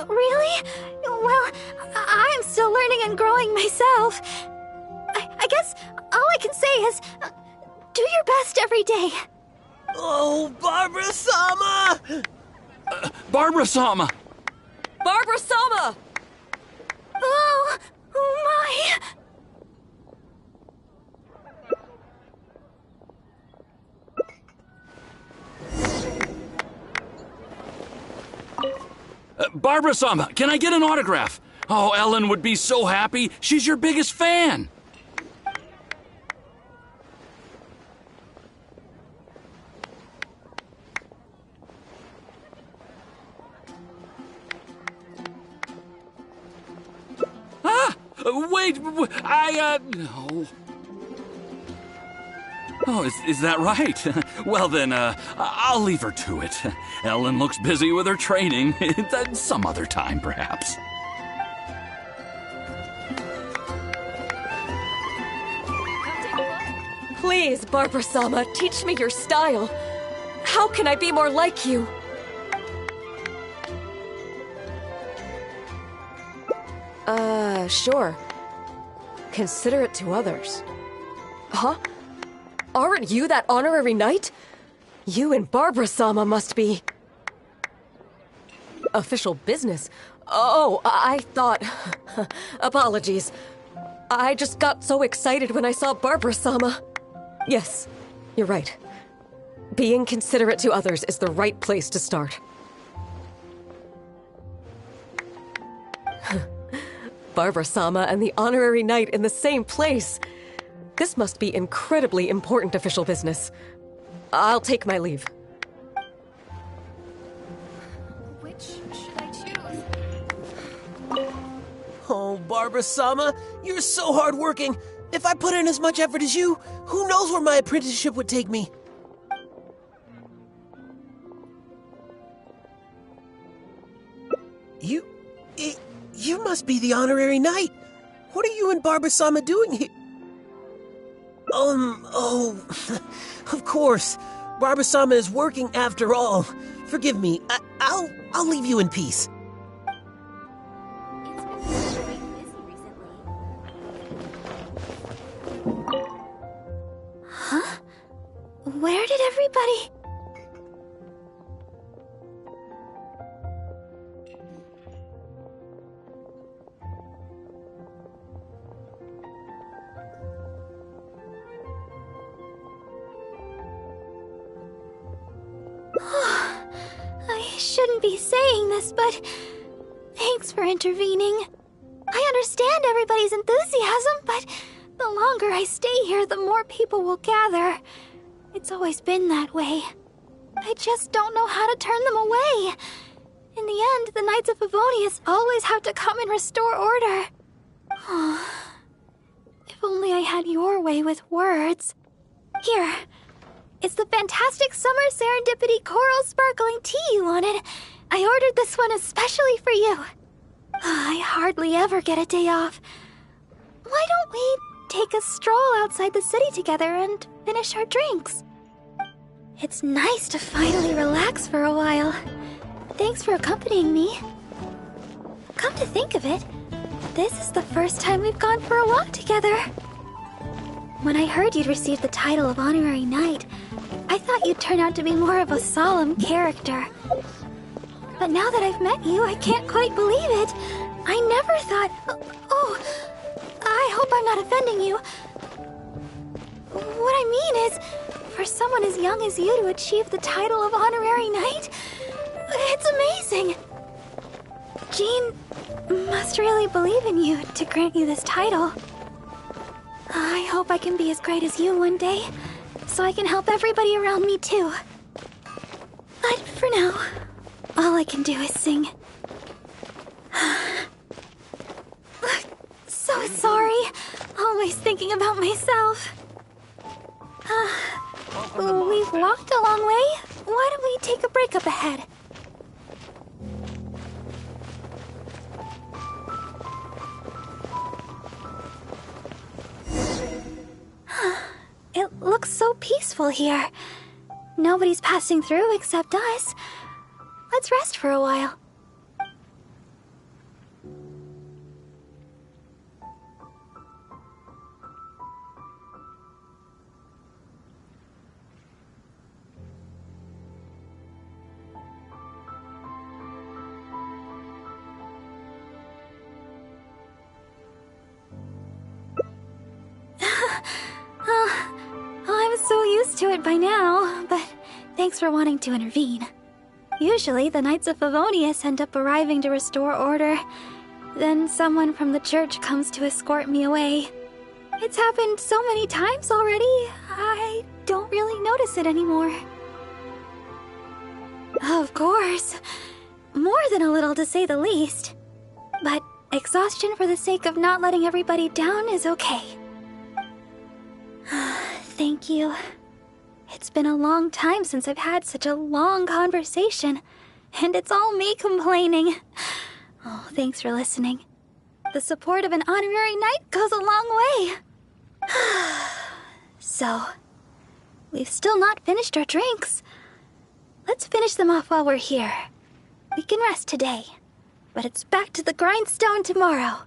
Really? Well, I'm still learning and growing myself. I guess all I can say is, do your best every day. Oh, Barbara-sama! Barbara-sama! Barbara-sama! Oh, my! Barbara-sama, can I get an autograph? Oh, Ellen would be so happy. She's your biggest fan. Wait, no. Oh, is that right? Well then, I'll leave her to it. Ellen looks busy with her training. Some other time, perhaps. Please, Barbara-sama, teach me your style. How can I be more like you? Sure. Considerate to others. Huh? Aren't you that honorary knight? You and Barbara-sama must be... Official business? Oh, I thought... Apologies. I just got so excited when I saw Barbara-sama. Yes, you're right. Being considerate to others is the right place to start. Barbara-sama and the honorary knight in the same place. This must be incredibly important official business. I'll take my leave. Which should I choose? Oh, Barbara-sama, you're so hardworking. If I put in as much effort as you, who knows where my apprenticeship would take me? You must be the honorary knight. What are you and Barbara-sama doing here? Oh, of course. Barbara-sama is working after all. Forgive me. I'll leave you in peace. Huh? Where did everybody... I shouldn't be saying this, but thanks for intervening. I understand everybody's enthusiasm, but the longer I stay here, the more people will gather. It's always been that way. I just don't know how to turn them away. In the end, the Knights of Favonius always have to come and restore order. If only I had your way with words. Here. It's the fantastic summer serendipity coral sparkling tea you wanted. I ordered this one especially for you. I hardly ever get a day off. Why don't we take a stroll outside the city together and finish our drinks? It's nice to finally relax for a while. Thanks for accompanying me. Come to think of it, this is the first time we've gone for a walk together. When I heard you'd received the title of honorary knight, I thought you'd turn out to be more of a solemn character. But now that I've met you, I can't quite believe it. I never thought... Oh, I hope I'm not offending you. What I mean is, for someone as young as you to achieve the title of honorary knight, it's amazing. Jean must really believe in you to grant you this title. I hope I can be as great as you one day, so I can help everybody around me too. But for now, all I can do is sing. So sorry, always thinking about myself. We've walked a long way. Why don't we take a break up ahead? It looks so peaceful here. Nobody's passing through except us. Let's rest for a while. I'm so used to it by now, but thanks for wanting to intervene. Usually, the Knights of Favonius end up arriving to restore order. Then someone from the church comes to escort me away. It's happened so many times already, I don't really notice it anymore. Of course. More than a little, to say the least. But exhaustion for the sake of not letting everybody down is okay. Thank you. It's been a long time since I've had such a long conversation, and it's all me complaining. Oh, thanks for listening. The support of an honorary knight goes a long way. So, we've still not finished our drinks. Let's finish them off while we're here. We can rest today, but it's back to the grindstone tomorrow.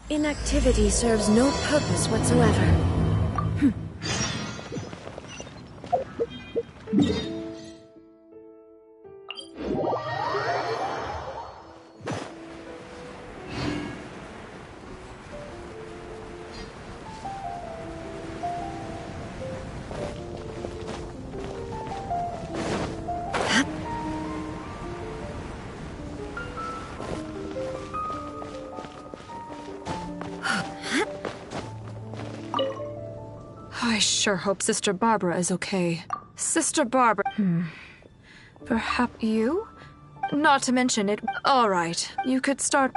Inactivity serves no purpose whatsoever. I sure hope Sister Barbara is okay. Sister Barbara... Perhaps you? Not to mention it... All right, you could start...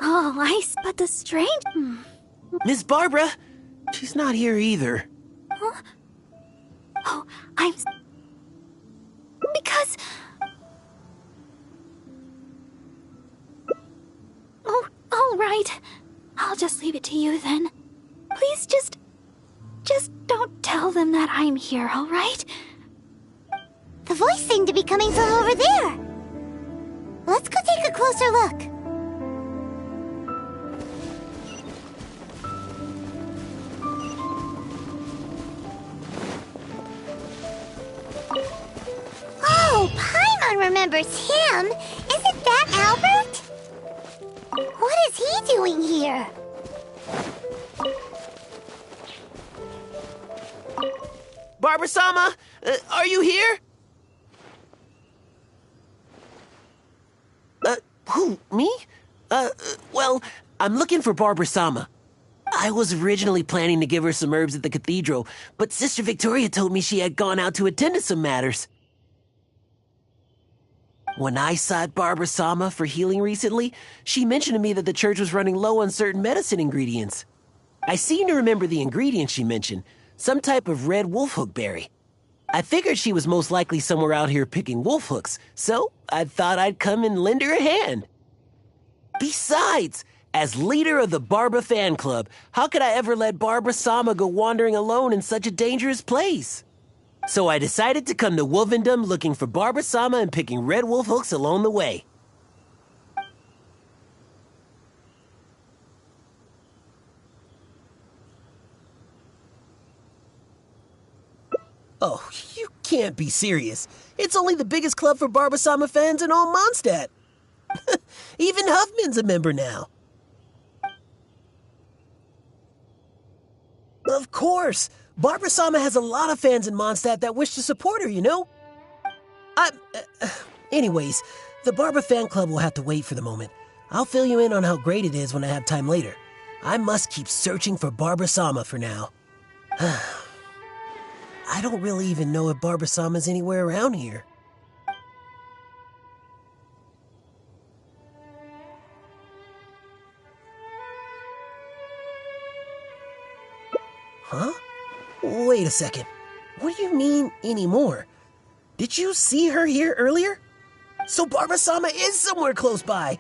Oh, but the strange... Miss Barbara? She's not here either. Huh? Oh, because... Oh, all right. I'll just leave it to you then. Please just don't tell them that I'm here, all right? The voice seemed to be coming from over there. Let's go take a closer look. Oh, Paimon remembers him. Isn't that Albert? What is he doing here? Barbara-sama, are you here? Who, me? Well, I'm looking for Barbara-sama. I was originally planning to give her some herbs at the cathedral, but Sister Victoria told me she had gone out to attend to some matters. When I sought Barbara-sama for healing recently, she mentioned to me that the church was running low on certain medicine ingredients. I seem to remember the ingredients she mentioned, some type of red wolfhook berry. I figured she was most likely somewhere out here picking wolfhooks, so I thought I'd come and lend her a hand. Besides, as leader of the Barbara fan club, how could I ever let Barbara-sama go wandering alone in such a dangerous place? So I decided to come to Wolvendom looking for Barbara-sama and picking red wolfhooks along the way. Oh, you can't be serious. It's only the biggest club for Barbara-sama fans in all Mondstadt. Even Huffman's a member now. Of course. Barbara-sama has a lot of fans in Mondstadt that wish to support her, you know? Anyways, the Barbara fan club will have to wait for the moment. I'll fill you in on how great it is when I have time later. I must keep searching for Barbara-sama for now. I don't really even know if Barbara-sama's anywhere around here. Huh? Wait a second. What do you mean, anymore? Did you see her here earlier? So Barbara-sama is somewhere close by.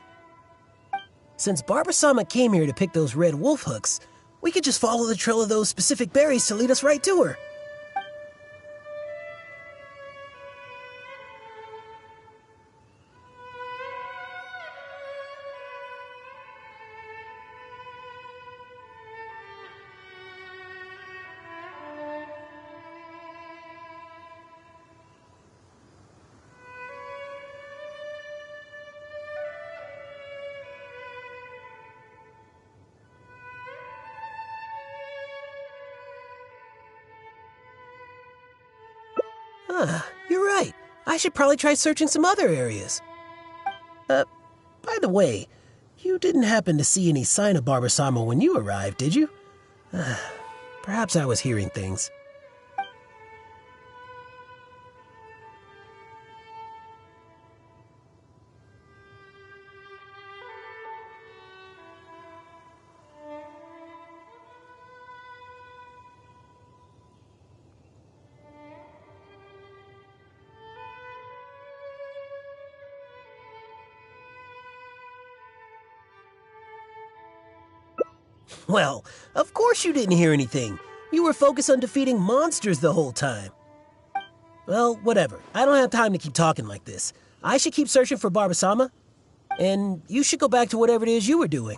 Since Barbara-sama came here to pick those red wolf hooks, we could just follow the trail of those specific berries to lead us right to her. You're right. I should probably try searching some other areas. By the way, you didn't happen to see any sign of Barbara-sama when you arrived, did you? Perhaps I was hearing things. Well, of course you didn't hear anything. You were focused on defeating monsters the whole time. Well, whatever. I don't have time to keep talking like this. I should keep searching for Barbara-sama, and you should go back to whatever it is you were doing.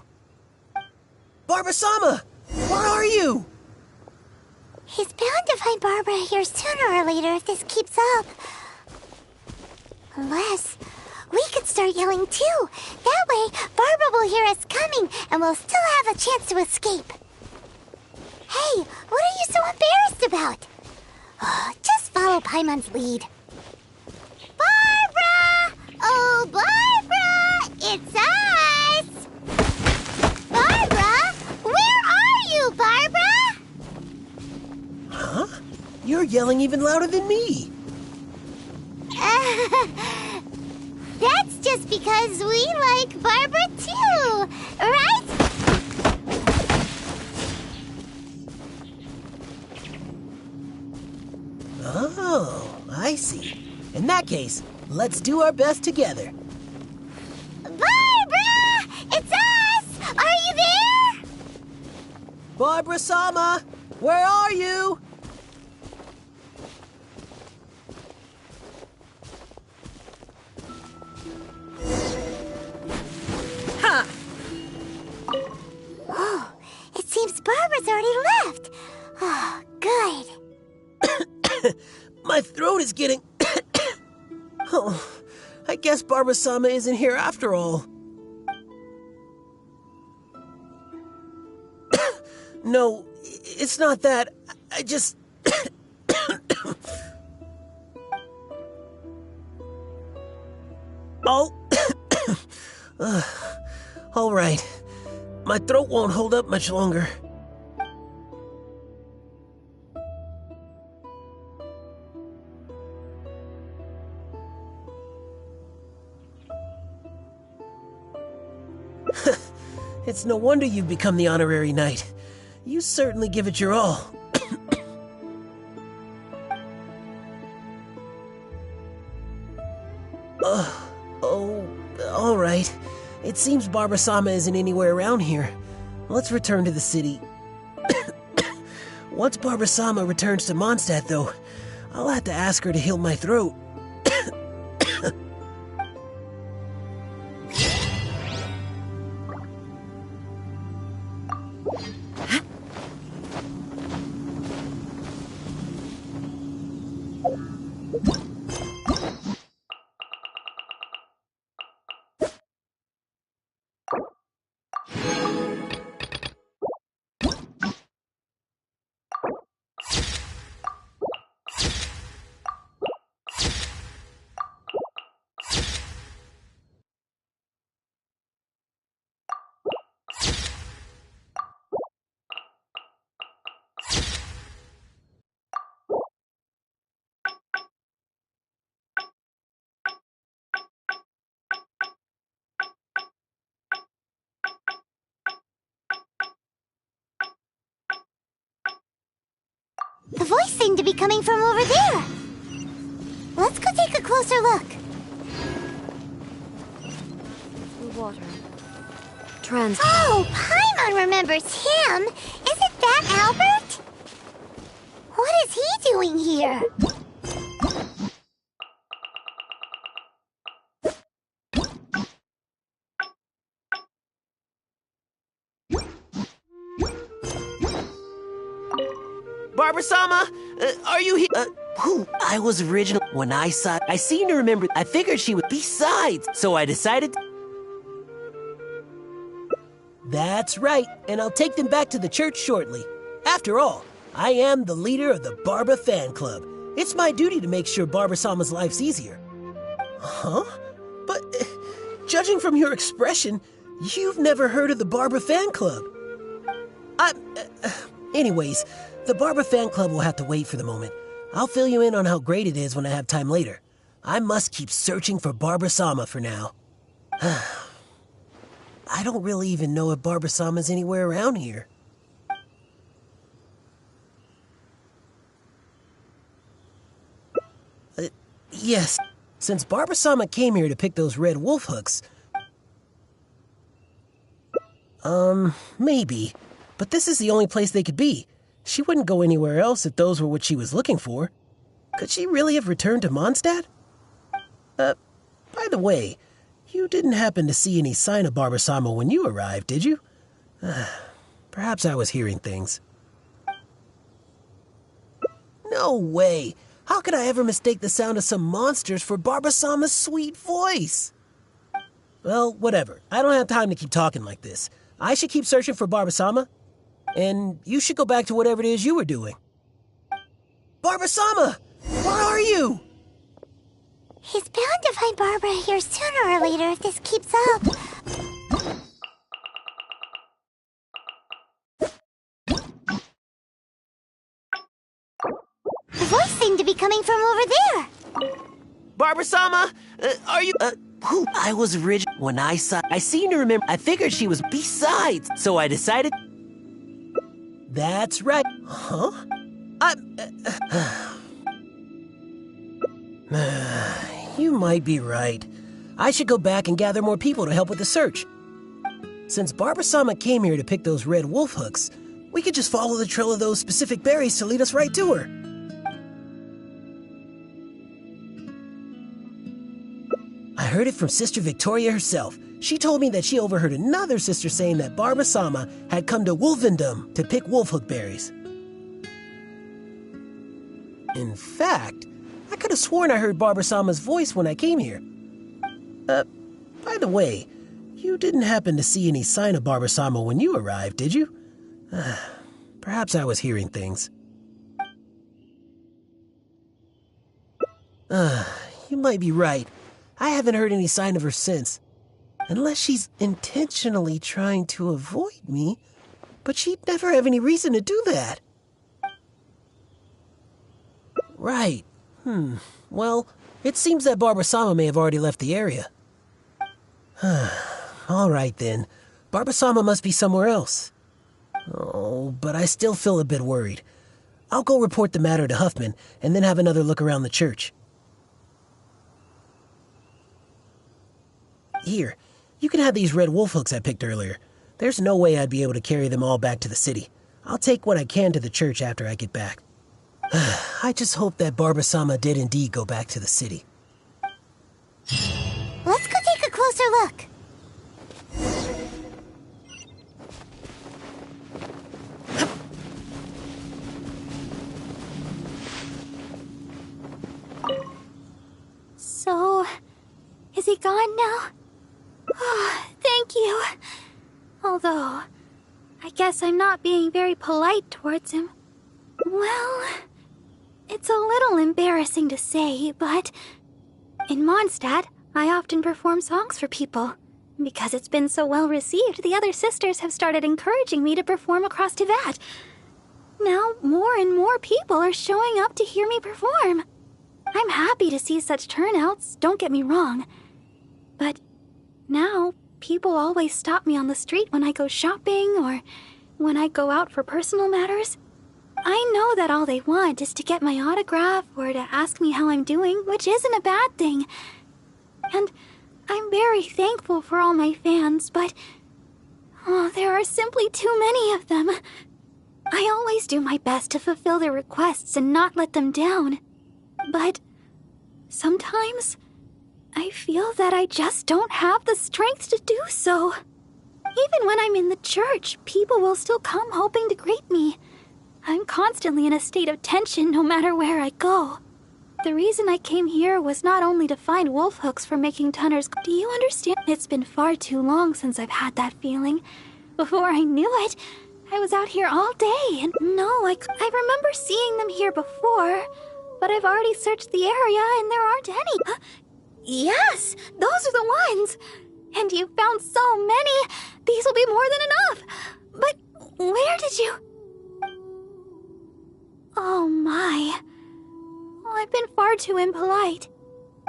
Barbara-sama! Where are you? He's bound to find Barbara here sooner or later if this keeps up. Unless we could start yelling too. That way, Barbara will hear us coming and we'll still have a chance to escape. Hey, what are you so embarrassed about? Just follow Paimon's lead. Barbara! Oh, Barbara! It's us! Barbara! Where are you, Barbara? Huh? You're yelling even louder than me. That's just because we like Barbara too, right? Oh, I see. In that case, let's do our best together. Barbara! It's us! Are you there? Barbara-sama, where are you? Ha! Oh, it seems Barbara's already left. Oh, good. My throat is getting... Oh, I guess Barbara-sama isn't here after all. No, it's not that. I just... All right. My throat won't hold up much longer. It's no wonder you've become the honorary knight. You certainly give it your all. All right. It seems Barbara-sama isn't anywhere around here. Let's return to the city. Once Barbara-sama returns to Mondstadt, though, I'll have to ask her to heal my throat. The voice seemed to be coming from over there. Let's go take a closer look. water. Trans. Oh, Paimon remembers him! Isn't that Albert? What is he doing here? Barbara-sama, are you here? I was original when I saw. I seem to remember. I figured she would. Besides, so I decided. That's right, and I'll take them back to the church shortly. After all, I am the leader of the Barba fan club. It's my duty to make sure Barbara-sama's life's easier. Huh? But judging from your expression, you've never heard of the Barba fan club. Anyways, the Barba fan club will have to wait for the moment. I'll fill you in on how great it is when I have time later. I must keep searching for Barbara-sama for now. I don't really even know if Barbara-sama's anywhere around here. Yes, since Barbara-sama came here to pick those red wolf hooks. Maybe. But this is the only place they could be. She wouldn't go anywhere else if those were what she was looking for. Could she really have returned to Mondstadt? By the way, you didn't happen to see any sign of Barbara-sama when you arrived, did you? Perhaps I was hearing things. No way! How could I ever mistake the sound of some monsters for Barbara-sama's sweet voice? Well, whatever. I don't have time to keep talking like this. I should keep searching for Barbara-sama, and you should go back to whatever it is you were doing. Barbara-sama! Where are you? He's bound to find Barbara here sooner or later if this keeps up. The voice seemed to be coming from over there. Barbara-sama, are you... I was original when I saw... I seem to remember... I figured she was... Besides, so I decided... That's right. Huh? You might be right. I should go back and gather more people to help with the search. Since Barbara-sama came here to pick those red wolf hooks, we could just follow the trail of those specific berries to lead us right to her. I heard it from Sister Victoria herself. She told me that she overheard another sister saying that Barbara-sama had come to Wolfendom to pick wolfhook berries. In fact, I could have sworn I heard Barbara-sama's voice when I came here. By the way, you didn't happen to see any sign of Barbara-sama when you arrived, did you? Perhaps I was hearing things. You might be right. I haven't heard any sign of her since. Unless she's intentionally trying to avoid me, but she'd never have any reason to do that. Right. Well, it seems that Barbara-sama may have already left the area. All right then. Barbara-sama must be somewhere else. Oh, but I still feel a bit worried. I'll go report the matter to Huffman and then have another look around the church. Here, you can have these red wolf hooks I picked earlier. There's no way I'd be able to carry them all back to the city. I'll take what I can to the church after I get back. I just hope that Barbara-sama did indeed go back to the city. Let's go take a closer look. So, is he gone now? Oh, thank you. Although, I guess I'm not being very polite towards him. Well, it's a little embarrassing to say, but in Mondstadt, I often perform songs for people. Because it's been so well received, the other sisters have started encouraging me to perform across Tivat. Now, more and more people are showing up to hear me perform. I'm happy to see such turnouts, don't get me wrong. But now, people always stop me on the street when I go shopping or when I go out for personal matters. I know that all they want is to get my autograph or to ask me how I'm doing, which isn't a bad thing. And I'm very thankful for all my fans, but there are simply too many of them. I always do my best to fulfill their requests and not let them down. But sometimes I feel that I just don't have the strength to do so. Even when I'm in the church, people will still come hoping to greet me. I'm constantly in a state of tension no matter where I go. The reason I came here was not only to find wolf hooks for making Tunner's... Do you understand? It's been far too long since I've had that feeling. Before I knew it, I was out here all day, and I remember seeing them here before, but I've already searched the area and there aren't any. Yes, those are the ones. And you found so many. These will be more than enough. But where did you... Oh my. I've been far too impolite.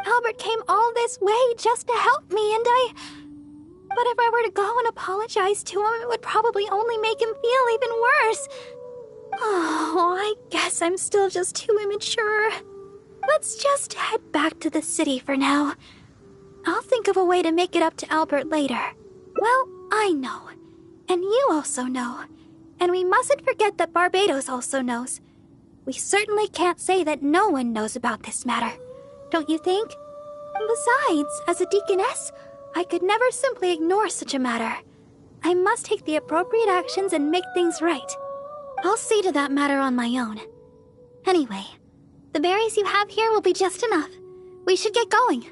Albert came all this way just to help me, and But if I were to go and apologize to him, it would probably only make him feel even worse. Oh, I guess I'm still just too immature. Let's just head back to the city for now. I'll think of a way to make it up to Albert later. Well, I know. And you also know. And we mustn't forget that Barbados also knows. We certainly can't say that no one knows about this matter. Don't you think? Besides, as a deaconess, I could never simply ignore such a matter. I must take the appropriate actions and make things right. I'll see to that matter on my own. Anyway, the berries you have here will be just enough. We should get going.